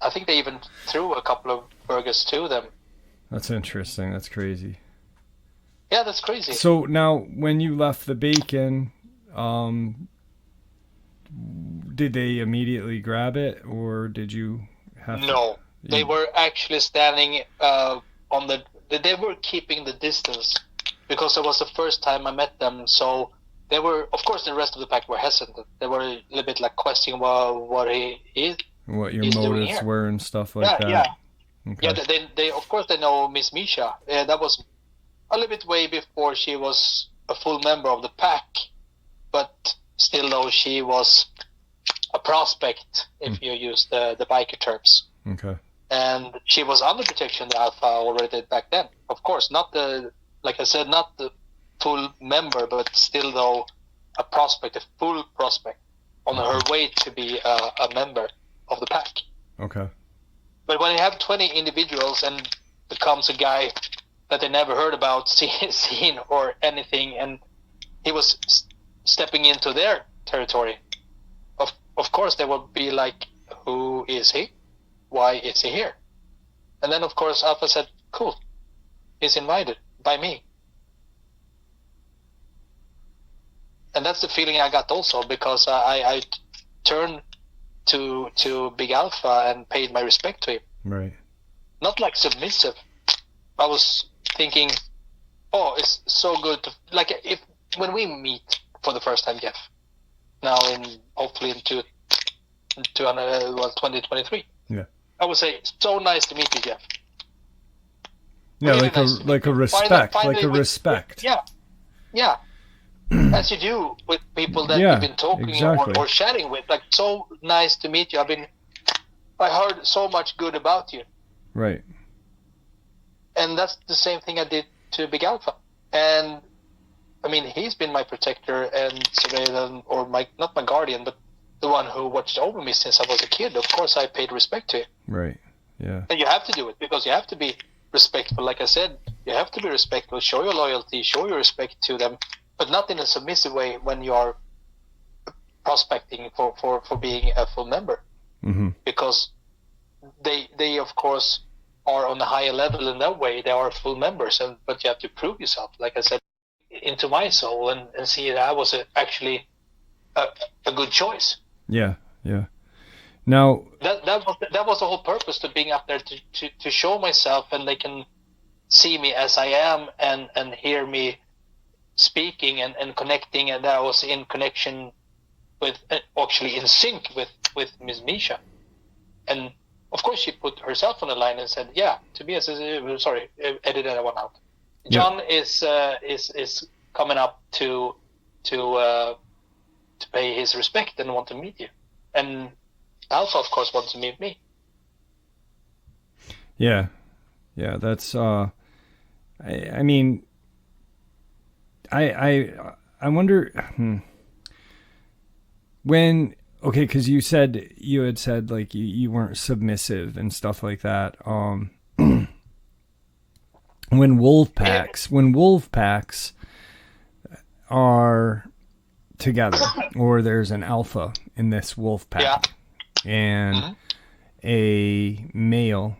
S2: I think they even threw a couple of burgers to them. That's
S3: interesting. That's crazy.
S2: Yeah, that's crazy.
S3: So now, when you left the bacon, did they immediately grab it, or did you have
S2: No, they were actually standing they were keeping the distance because it was the first time I met them. So they were, of course, the rest of the pack were hesitant. They were a little bit like questioning what he is.
S3: What your motives were and stuff like that.
S2: Yeah.
S3: Okay.
S2: Yeah, they of course they know Miss Misha. That was a little bit way before she was a full member of the pack, but still though she was a prospect, if you use the biker terms.
S3: Okay.
S2: And she was under protection, the Alpha already back then. Of course, not the full member, but still though a prospect, a full prospect on her way to be a member of the pack.
S3: Okay.
S2: But when you have 20 individuals and becomes a guy that they never heard about, seen or anything, and he was stepping into their territory, of course they will be like, who is he? Why is he here? And then of course Alpha said, cool, he's invited by me. And that's the feeling I got also, because I turned to Big Alpha and paid my respect to him.
S3: Right.
S2: not like submissive. I was thinking, oh, it's so good to, like, if when we meet for the first time, Jeff, now hopefully in 2023.
S3: Yeah.
S2: I would say, so nice to meet you, Jeff.
S3: Yeah,
S2: Really
S3: like
S2: nice to meet
S3: a
S2: you.
S3: respect,
S2: Finally
S3: like a respect.
S2: Yeah. As you do with people that
S3: Yeah,
S2: you've been talking
S3: exactly.
S2: or chatting with. Like, so nice to meet you. I heard so much good about you.
S3: Right.
S2: And that's the same thing I did to Big Alpha. And I mean, he's been my protector and surveillance, or not my guardian, but the one who watched over me since I was a kid. Of course, I paid respect to him.
S3: Right. Yeah.
S2: And you have to do it, because you have to be respectful. Like I said, you have to be respectful, show your loyalty, show your respect to them, but not in a submissive way when you are prospecting for being a full member.
S3: Mm-hmm.
S2: Because they of course are on a higher level in that way. They are full members, but you have to prove yourself, like I said, into my soul, and see that I was actually a good choice.
S3: Yeah. Yeah. Now
S2: that was the whole purpose to being up there, to show myself, and they can see me as I am, and hear me speaking and connecting, and that I was in connection with, actually in sync with Miss Misha. And of course she put herself on the line and said, yeah, Tobias is, sorry, edit that one out. John is coming up to pay his respect and want to meet you. And Alpha, of course, wants to meet me.
S3: Yeah. Yeah, that's I mean, I wonder when, okay, because you had said like you weren't submissive and stuff like that. When wolf packs are together, or there's an alpha in this wolf pack, and a male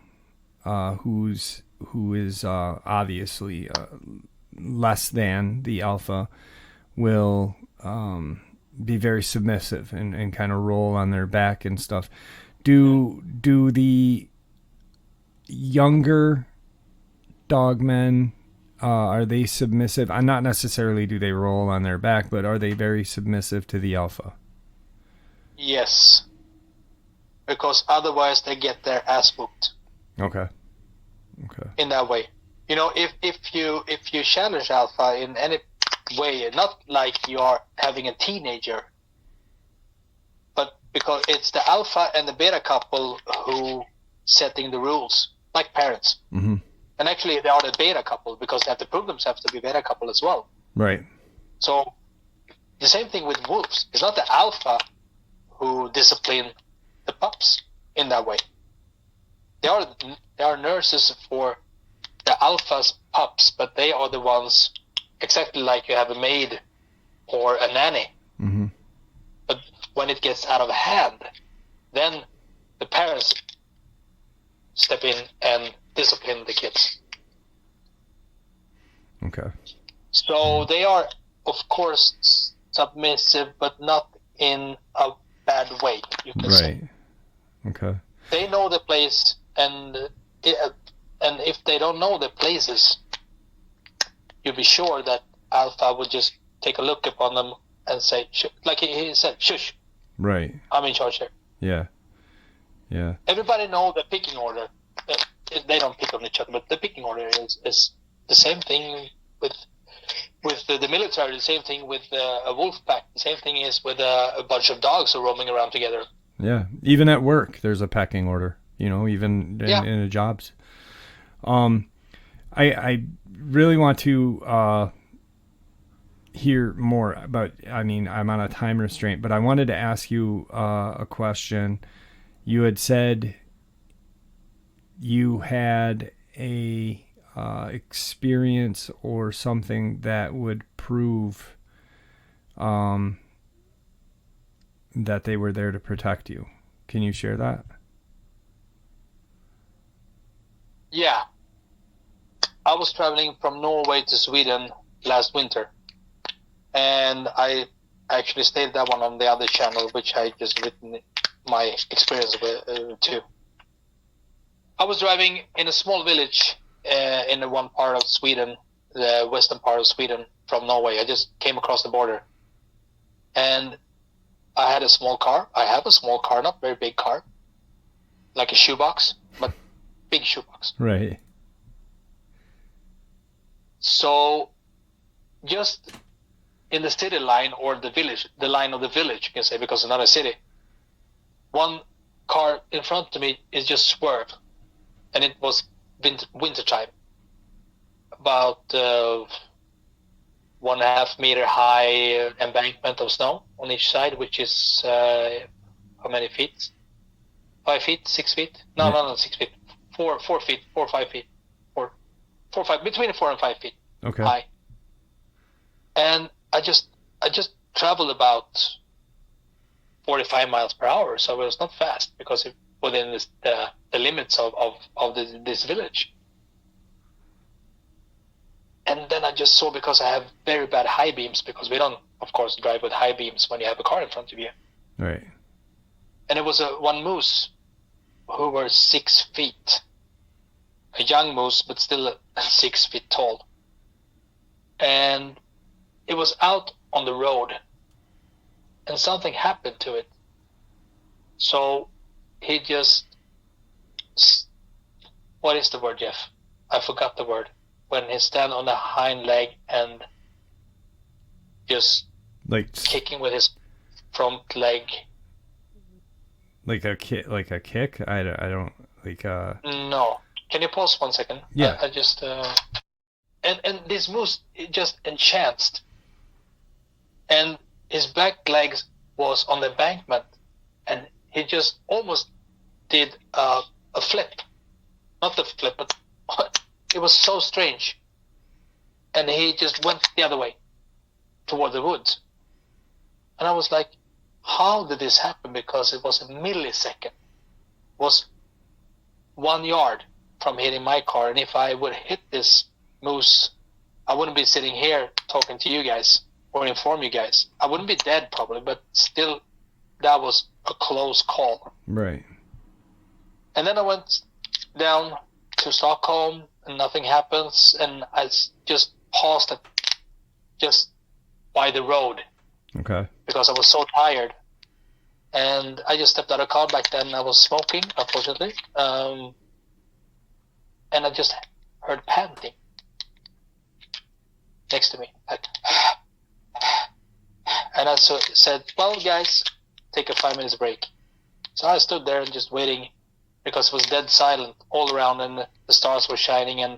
S3: who is obviously less than the alpha will be very submissive and kind of roll on their back and stuff. Do the younger dogmen, are they submissive? Not necessarily do they roll on their back, but are they very submissive to the alpha?
S2: Yes, because otherwise they get their ass whooped.
S3: Okay.
S2: In that way, you know, if you challenge Alpha in any way, not like you are having a teenager, but because it's the Alpha and the Beta couple who setting the rules, like parents.
S3: Mm-hmm.
S2: And actually, they are the Beta couple because they have to prove themselves to be Beta couple as well.
S3: Right.
S2: So the same thing with wolves. It's not the Alpha who discipline the pups in that way. They are nurses for the Alpha's pups, but they are the ones, exactly like you have a maid or a nanny.
S3: Mm-hmm.
S2: But when it gets out of hand, then the parents step in and discipline the kids.
S3: Okay.
S2: So they are, of course, submissive, but not in a bad way, you can say.
S3: Okay.
S2: They know the place, and if they don't know the places, you'll be sure that Alpha would just take a look upon them and say, like he said, shush.
S3: Right.
S2: I'm in charge here.
S3: Yeah. Yeah.
S2: Everybody know the picking order. They don't pick on each other, but the picking order is the same thing with the military, the same thing with a wolf pack, the same thing is with a bunch of dogs who are roaming around together.
S3: Yeah. Even at work, there's a pecking order, you know, even in the jobs. I really want to hear more about, I mean, I'm on a time restraint, but I wanted to ask you a question. You had said you had a experience or something that would prove that they were there to protect you. Can you share that?
S2: Yeah. I was traveling from Norway to Sweden last winter, and I actually stated that one on the other channel, which I just written my experience with too. I was driving in a small village in the one part of Sweden, the western part of Sweden from Norway. I just came across the border. And I had a small car. I have a small car, not very big car. Like a shoebox, but big shoebox.
S3: Right.
S2: So just in the city line or the village, the line of the village, you can say, because it's not a city, one car in front of me is just swerved. And it was winter time. About 1.5 meter high embankment of snow on each side, which is how many feet? 5 feet, 6 feet? No, 6 feet. 4 feet, 4 or 5 feet. 4, 5, between 4 and 5 feet high. And I just traveled about 45 miles per hour, so it was not fast because it within the limits of this village. And then I just saw, because I have very bad high beams, because we don't, of course, drive with high beams when you have a car in front of you.
S3: Right.
S2: And it was one moose who were 6 feet. A young moose, but still 6 feet tall. And it was out on the road. And something happened to it. So he just... What is the word, Jeff? I forgot the word. When he stand on the hind leg and just
S3: like
S2: kicking with his front leg.
S3: Like a kick? I don't like
S2: No. Can you pause 1 second?
S3: Yeah.
S2: I just and this moose just enchanced, and his back legs was on the embankment, and he just almost did a flip, not the flip, but it was so strange, and he just went the other way toward the woods, and I was like, how did this happen? Because it was a millisecond, it was 1 yard from hitting my car, and if I would hit this moose, I wouldn't be sitting here talking to you guys or inform you guys. I wouldn't be dead probably, but still, that was a close call.
S3: Right.
S2: And then I went down to Stockholm, and nothing happens, and I just paused just by the road.
S3: Okay.
S2: Because I was so tired. And I just stepped out of the car. Back then I was smoking, unfortunately. And I just heard panting next to me. Like, and I said, well, guys, take a 5 minutes break. So I stood there and just waiting, because it was dead silent all around, and the stars were shining, and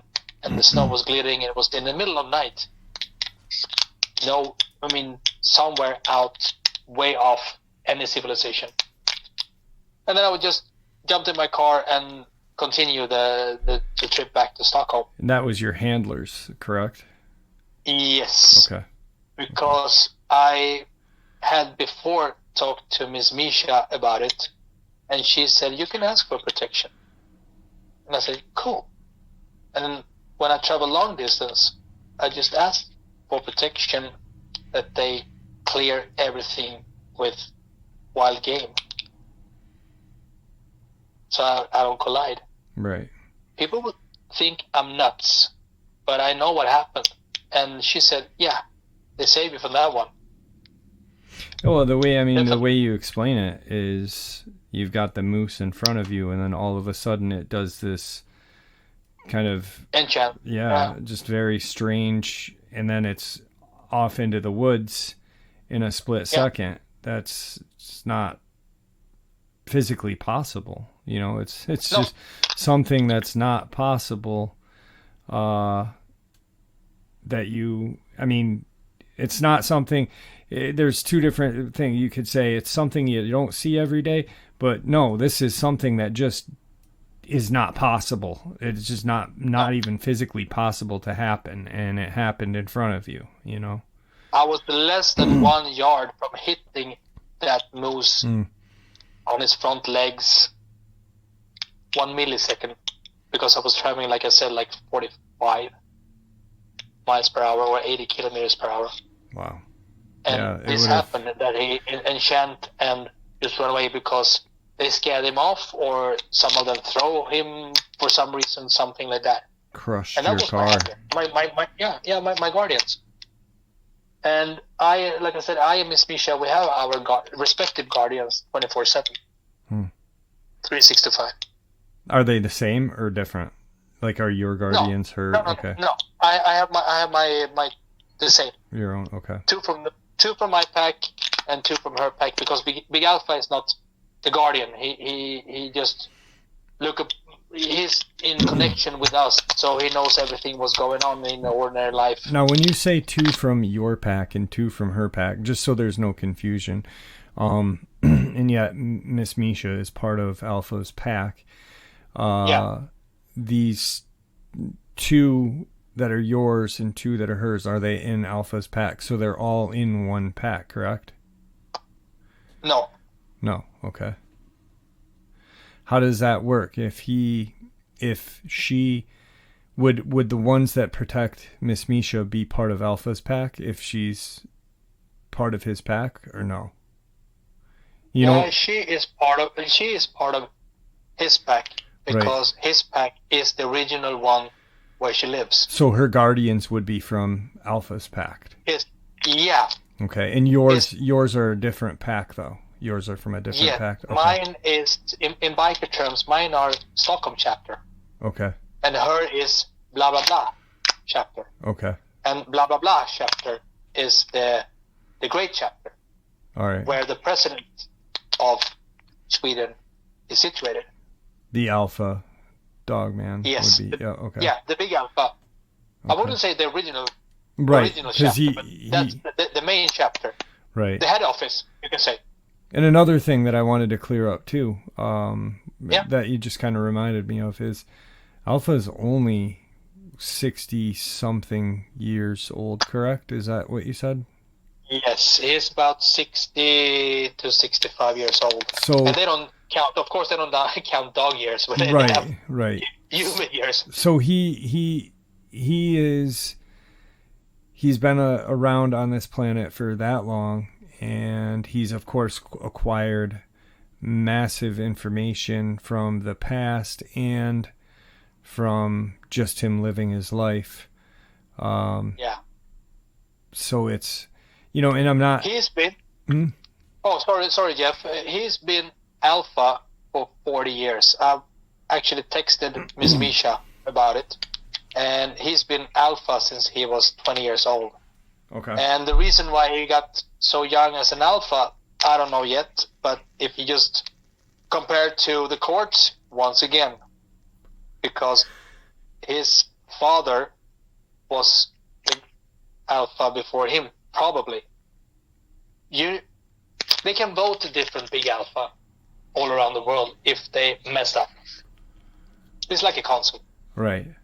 S2: the snow was glittering, and it was in the middle of night. No, I mean, somewhere out, way off any civilization. And then I would just jump in my car and continue the trip back to Stockholm.
S3: And that was your handlers, correct?
S2: Yes.
S3: Okay.
S2: Because I had before talked to Miss Misha about it, and she said, you can ask for protection. And I said, cool. And then when I travel long distance, I just asked for protection, that they clear everything with wild game, so I don't collide.
S3: Right.
S2: People would think I'm nuts, but I know what happened. And she said, yeah, they saved me from that one.
S3: Well, the way you explain it is, you've got the moose in front of you, and then all of a sudden it does this kind of
S2: enchant.
S3: Yeah, just very strange, and then it's off into the woods in a split second. That's not physically possible. You know, it's just something that's not possible. It's not something. There's two different things. You could say it's something you don't see every day, but no, this is something that just is not possible. It's just not even physically possible to happen, and it happened in front of you, you know.
S2: I was less than 1 yard from hitting that moose on his front legs. 1 millisecond, because I was traveling, like I said, like 45 miles per hour or 80 kilometers per hour.
S3: Wow.
S2: And this happened, that he enchant and just run away, because they scared him off, or some of them throw him for some reason, something like that.
S3: Crushed
S2: And that
S3: your
S2: was
S3: car.
S2: my guardians. And like I said, I and Miss Misha, we have our respective guardians 24/7, 365.
S3: Are they the same or different? Like, are your guardians her?
S2: No,
S3: okay.
S2: no. I have my the same.
S3: Your own. Okay.
S2: Two from my pack and 2 from her pack, because Big Alpha is not the guardian. He just look up. He's in connection with us, so he knows everything what's going on in the ordinary life.
S3: Now, when you say 2 from your pack and 2 from her pack, just so there's no confusion, and yet Miss Misha is part of Alpha's pack. These 2 that are yours and 2 that are hers, are they in Alpha's pack? So they're all in one pack, correct?
S2: No.
S3: No. Okay. How does that work? If she would the ones that protect Miss Misha be part of Alpha's pack if she's part of his pack, or no? You know,
S2: she is part of his pack, because his pack is the original one where she lives.
S3: So her guardians would be from Alpha's pack.
S2: Yeah.
S3: Okay, and yours are a different pack though. Yours are from a different pack. Okay.
S2: Mine is in biker terms. Mine are Stockholm chapter.
S3: Okay.
S2: And her is blah blah blah chapter.
S3: Okay.
S2: And blah blah blah chapter is the great chapter.
S3: All right.
S2: Where the president of Sweden is situated.
S3: The Alpha Dogman.
S2: Yes.
S3: Would be, okay.
S2: Yeah, the Big Alpha. Okay. I wouldn't say the original.
S3: Right.
S2: Original chapter, but that's the main chapter.
S3: Right.
S2: The head office, you can say.
S3: And another thing that I wanted to clear up too, that you just kind of reminded me of, is Alpha's only 60-something years old, correct? Is that what you said?
S2: Yes, he's about 60 to 65 years old.
S3: So,
S2: and they don't count, of course, they don't count dog years, but they have human years.
S3: So he's been around on this planet for that long. And he's, of course, acquired massive information from the past and from just him living his life. So it's, and I'm not...
S2: He's been... Oh, sorry, Jeff. He's been Alpha for 40 years. I've actually texted Miss Misha about it. And he's been Alpha since he was 20 years old.
S3: Okay.
S2: And the reason why he got so young as an Alpha, I don't know yet. But if you just compare to the court, once again, because his father was the Alpha before him, probably. They can vote to different Big Alpha all around the world if they mess up. It's like a console.
S3: Right.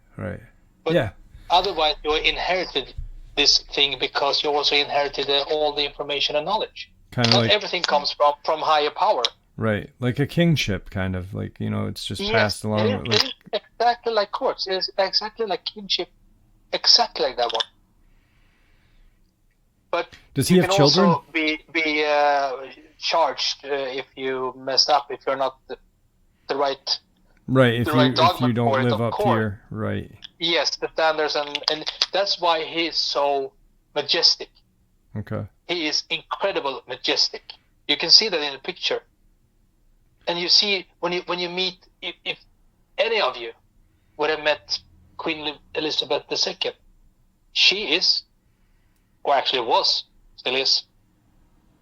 S2: But otherwise, you inherited this thing because you also inherited all the information and knowledge. Not everything comes from higher power.
S3: Right, like a kingship, kind of like, it's just passed along.
S2: It is exactly like courts. It is exactly like kingship, exactly like that one. But
S3: does he have children?
S2: Also be charged if you mess up, if you're not the right.
S3: Right, if you don't live up here, right.
S2: Yes, the standards, and that's why he's so majestic.
S3: Okay.
S2: He is incredible majestic. You can see that in the picture. And you see when you meet, if any of you would have met Queen Elizabeth II, she is, or actually was, still is,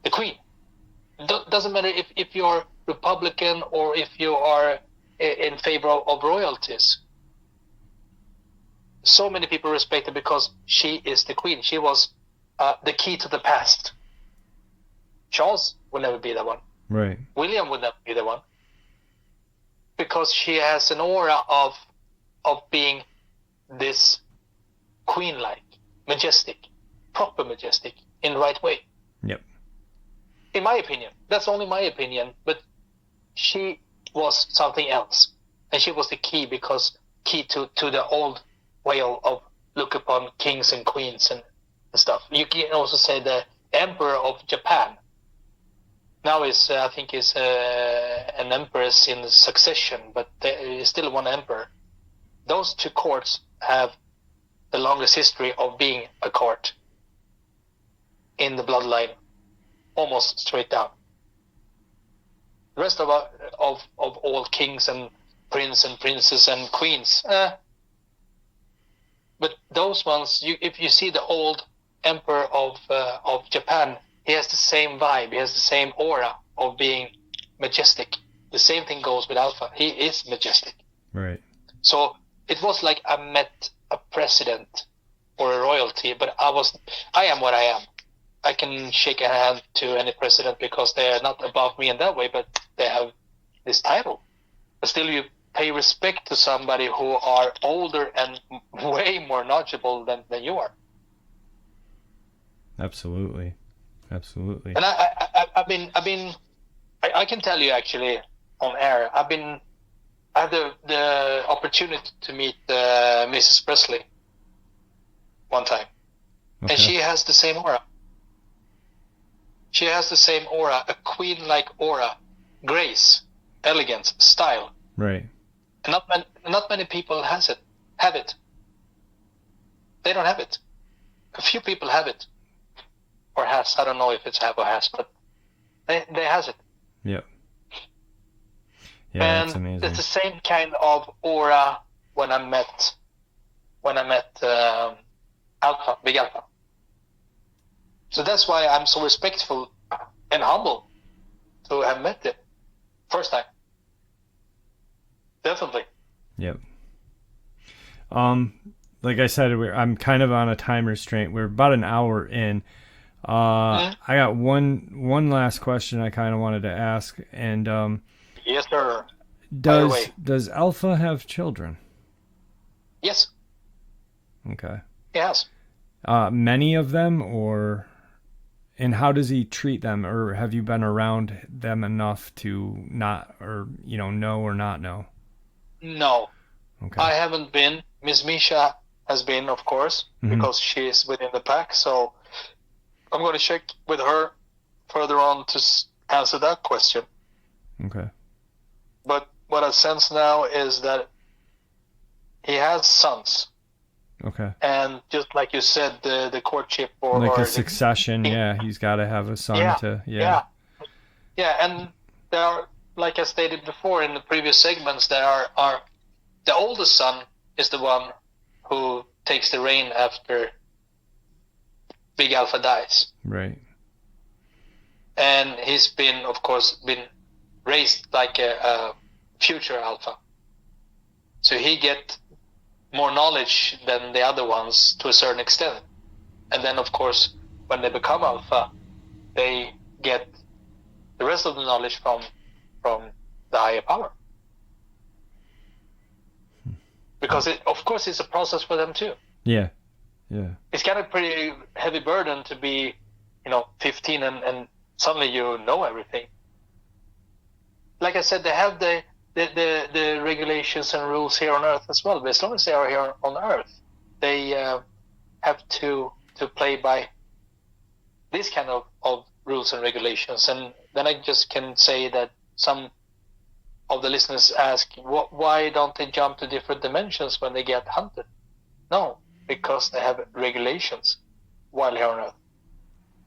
S2: the Queen. Doesn't matter if you're Republican or if you are in favor of royalties. So many people respect her because she is the Queen. She was the key to the past. Charles will never be the one.
S3: Right.
S2: William would never be the one. Because she has an aura of being this queen-like, majestic, proper majestic, in the right way.
S3: Yep.
S2: In my opinion. That's only my opinion. But she was something else. And she was the key to the old way of look upon kings and queens and stuff. You can also say the Emperor of Japan. now is I think is an empress in succession, but there is still one emperor. Those two courts have the longest history of being a court in the bloodline, almost straight down. The rest of all kings and prince and princess and queens, but those ones, if you see the old emperor of Japan, he has the same vibe, he has the same aura of being majestic. The same thing goes with Alpha. He is majestic.
S3: Right.
S2: So it was like I met a president or a royalty, but I am what I am. I can shake a hand to any president because they are not above me in that way, but they have this title. But still, you pay respect to somebody who are older and way more knowledgeable than you are.
S3: Absolutely.
S2: And I can tell you actually on air, I had the opportunity to meet Mrs. Presley one time,
S3: Okay.
S2: and she has the same aura. She has the same aura, a queen-like aura, grace, elegance, style.
S3: Right.
S2: And not many people have it. They don't have it. A few people have it, or has. I don't know if it's have or has, but they has it.
S3: Yep. Yeah,
S2: And
S3: that's amazing.
S2: it's the same kind of aura when I met Alpha, Big Alpha. So that's why I'm so respectful and humble to have met him first time. Definitely.
S3: Yep. Like I said, I'm kind of on a time restraint. We're about an hour in. I got one last question I kind of wanted to ask, and
S2: Yes, sir. Fire away.
S3: does Alpha have children?
S2: Yes,
S3: Okay.
S2: he has.
S3: Many of them, and how does he treat them, or have you been around them enough to not, or know or not know?
S2: No,
S3: Okay.
S2: I haven't been. Miss Misha has been, of course,
S3: Mhm.
S2: because she is within the pack. So I'm going to check with her further on to answer that question.
S3: Okay.
S2: But what I sense now is that he has sons.
S3: Okay.
S2: And just like you said, the courtship or
S3: Like
S2: or
S3: a succession, yeah. He's got to have a son
S2: Yeah,
S3: to,
S2: yeah, and there are, like I stated before in the previous segments, there are the oldest son is the one who takes the reign after Big Alpha dies,
S3: Right.
S2: and he's been, of course, raised like a future Alpha, so he get more knowledge than the other ones to a certain extent. And then, of course, when they become Alpha, they get the rest of the knowledge from the higher power. Because of course, it's a process for them too.
S3: Yeah. Yeah.
S2: It's kind of pretty heavy burden to be, 15 and suddenly you know everything. Like I said, they have the regulations and rules here on Earth as well. But as long as they are here on Earth, they have to play by this kind of rules and regulations. And then I just can say that some of the listeners ask, why don't they jump to different dimensions when they get hunted? No, because they have regulations while here on Earth.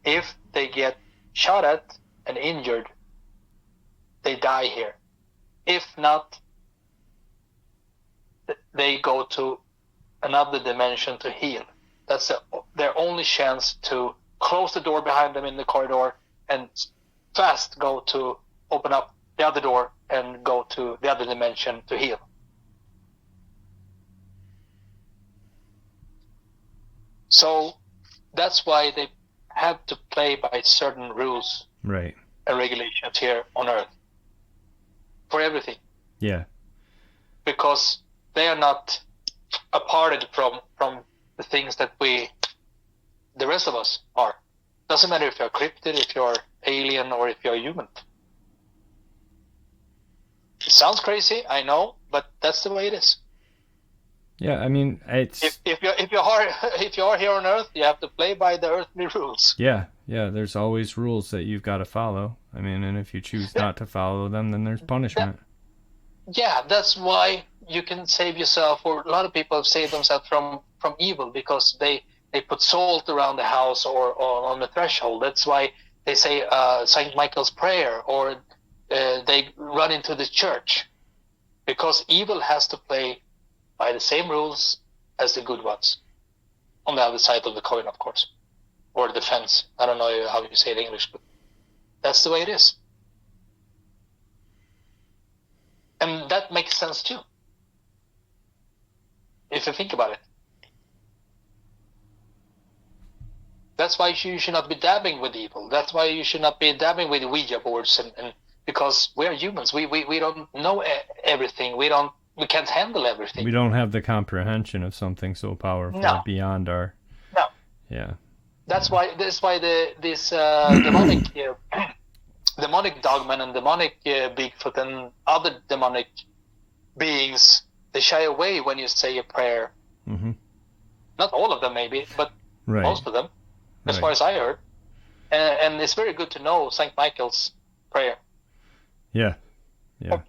S2: If they get shot at and injured, they die here. If not, they go to another dimension to heal. That's their only chance to close the door behind them in the corridor and fast go to open up the other door and go to the other dimension to heal. So that's why they have to play by certain rules
S3: Right.
S2: and regulations here on Earth for everything.
S3: Yeah.
S2: Because they are not aparted from the things that the rest of us are. Doesn't matter if you're cryptid, if you're alien, or if you're human. It sounds crazy, I know, but that's the way it is.
S3: Yeah, I mean, it's
S2: If you are here on Earth, you have to play by the earthly rules.
S3: yeah. There's always rules that you've got to follow. I mean, and if you choose not to follow them, then there's punishment.
S2: Yeah, that's why you can save yourself, or a lot of people have saved themselves from evil because they put salt around the house or on the threshold. That's why they say Saint Michael's prayer, or they run into the church, because evil has to play by the same rules as the good ones. On the other side of the coin, of course, or the fence. I don't know how you say it in English, but that's the way it is. And that makes sense too, if you think about it. That's why you should not be dabbing with evil. That's why you should not be dabbing with Ouija boards, and because we are humans. We don't know everything. We can't handle everything.
S3: We don't have the comprehension of something so powerful beyond our.
S2: No.
S3: Yeah.
S2: That's why this demonic demonic Dogman and demonic Bigfoot and other demonic beings, they shy away when you say a prayer.
S3: Mm-hmm.
S2: Not all of them, maybe, but
S3: right.
S2: most of them, as far as I heard. And it's very good to know Saint Michael's prayer.
S3: Yeah.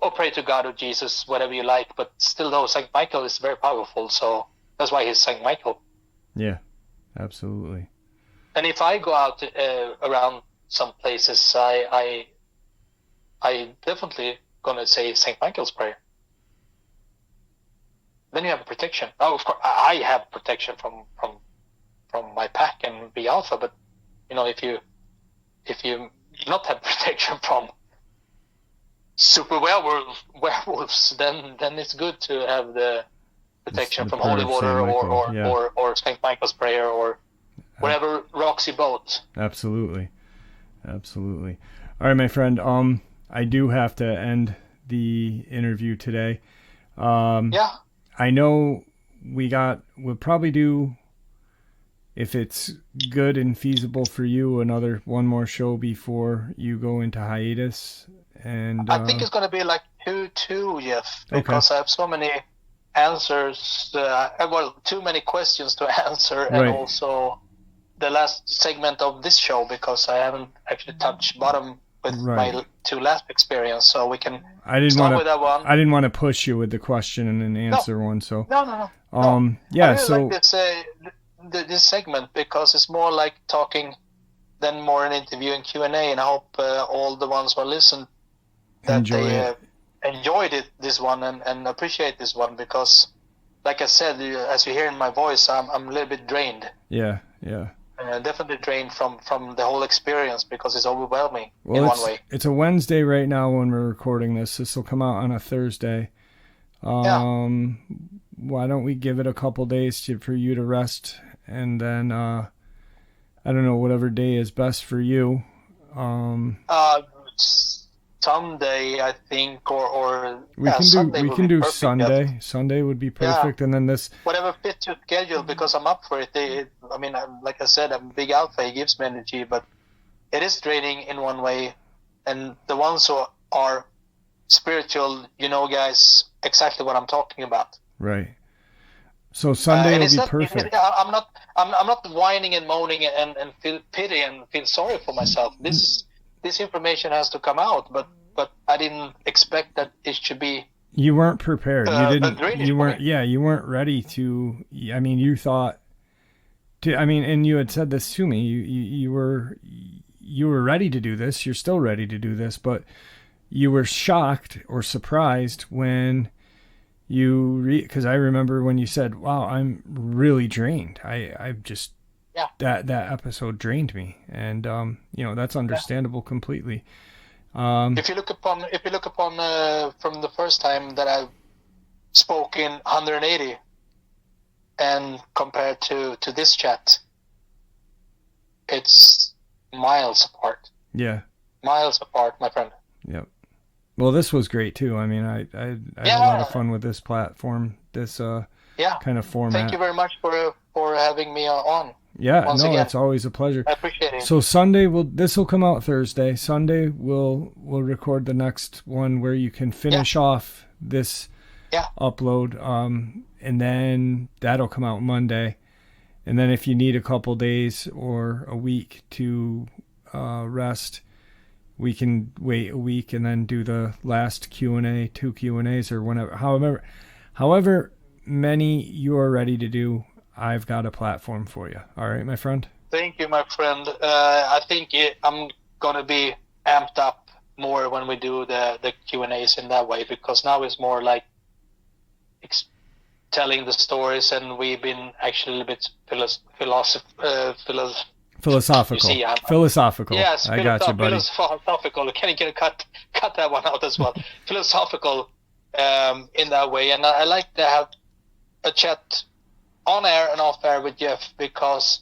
S2: Or pray to God or Jesus, whatever you like. But still, though, Saint Michael is very powerful, so that's why he's Saint Michael.
S3: Yeah, absolutely.
S2: And if I go out around some places, I definitely gonna say Saint Michael's prayer. Then you have protection. Oh, of course, I have protection from my pack and the alpha. But if you not have protection from super werewolves, then it's good to have the protection from holy water or Saint Michael's prayer or whatever rocks your boat.
S3: Absolutely. All right, my friend. I do have to end the interview today.
S2: Yeah.
S3: I know we'll probably do, if it's good and feasible for you, one more show before you go into hiatus. And
S2: I think it's going to be like 2, Jeff, because I have so many answers. Too many questions to answer, and also the last segment of this show, because I haven't actually touched bottom with my 2 last experience. So we can start with that one.
S3: I didn't want to push you with the question and then answer one. So
S2: no.
S3: Yeah.
S2: I really like this segment, because it's more like talking than more an interview and Q&A, and I hope all the ones who listen that they enjoyed this one and appreciate this one, because, like I said, as you hear in my voice, I'm a little bit drained.
S3: Yeah.
S2: Definitely drained from the whole experience, because it's overwhelming in one way.
S3: It's a Wednesday right now when we're recording this. This will come out on a Thursday. Why don't we give it a couple days for you to rest, and then I don't know, whatever day is best for you.
S2: Sunday, I think, or
S3: we can do Sunday.
S2: Yes.
S3: Sunday would be perfect, and then this
S2: whatever fits your schedule, because I'm up for it. Like I said, I'm a big alpha. He gives me energy, but it is draining in one way. And the ones who are spiritual, guys, exactly what I'm talking about.
S3: Right. So Sunday will be perfect.
S2: I'm not whining and moaning and feel pity and feel sorry for myself. This information has to come out, but I didn't expect that it should be. You weren't
S3: prepared. You weren't ready to. I mean, you thought. And you had said this to me. You were ready to do this. You're still ready to do this, but you were shocked or surprised when because I remember when you said, "Wow, I'm really drained. I just."
S2: Yeah.
S3: That episode drained me, and that's understandable completely. If you look
S2: upon from the first time that I spoke in 180, and compared to this chat, it's miles apart.
S3: Yeah.
S2: Miles apart, my friend.
S3: Yep. Well, this was great too. I mean, I had a lot of fun with this platform, this kind of format.
S2: Thank you very much for having me on.
S3: Yeah, it's always a pleasure.
S2: I appreciate it.
S3: So Sunday this will come out Thursday. Sunday we'll record the next one where you can finish off this upload. and then that'll come out Monday. And then if you need a couple days or a week to rest, we can wait a week and then do the last Q&A, 2 Q&As or whenever. However many you are ready to do, I've got a platform for you. All right, my friend?
S2: Thank you, my friend. I think I'm going to be amped up more when we do the Q&As in that way, because now it's more like telling the stories, and we've been actually a bit philosophical.
S3: Philosophical.
S2: Yes,
S3: I got you, buddy.
S2: Philosophical. Can you cut that one out as well? Philosophical in that way. And I like to have a chat on air and off air with Jeff, because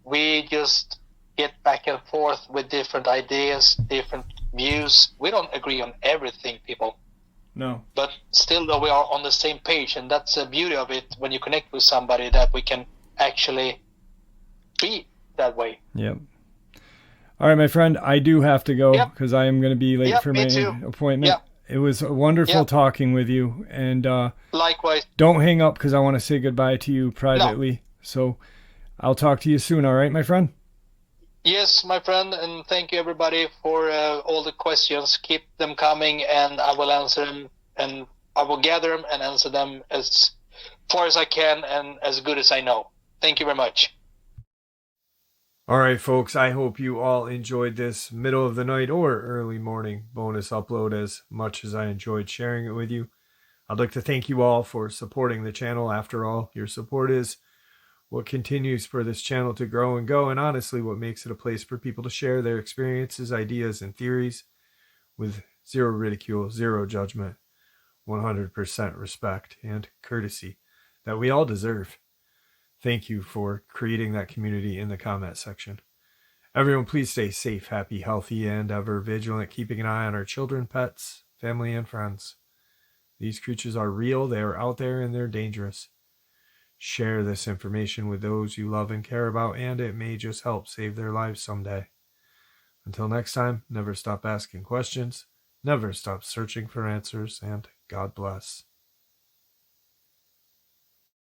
S2: we just get back and forth with different ideas, different views. We don't agree on everything, people.
S3: No.
S2: But still, though, we are on the same page, and that's the beauty of it when you connect with somebody, that we can actually be that way.
S3: Yep. All right, my friend, I do have to go because I am going to be late for my appointment.
S2: Yep.
S3: It was wonderful talking with you, and
S2: likewise.
S3: Don't hang up because I want to say goodbye to you privately. No. So I'll talk to you soon, all right, my friend?
S2: Yes, my friend, and thank you, everybody, for all the questions. Keep them coming, and I will answer them, and I will gather them and answer them as far as I can and as good as I know. Thank you very much.
S1: All right, folks, I hope you all enjoyed this middle of the night or early morning bonus upload as much as I enjoyed sharing it with you. I'd like to thank you all for supporting the channel. After all, your support is what continues for this channel to grow and go, and honestly what makes it a place for people to share their experiences, ideas, and theories with zero ridicule, zero judgment, 100% respect and courtesy that we all deserve. Thank you for creating that community in the comment section. Everyone, please stay safe, happy, healthy, and ever vigilant, keeping an eye on our children, pets, family, and friends. These creatures are real, they are out there, and they're dangerous. Share this information with those you love and care about, and it may just help save their lives someday. Until next time, never stop asking questions, never stop searching for answers, and God bless.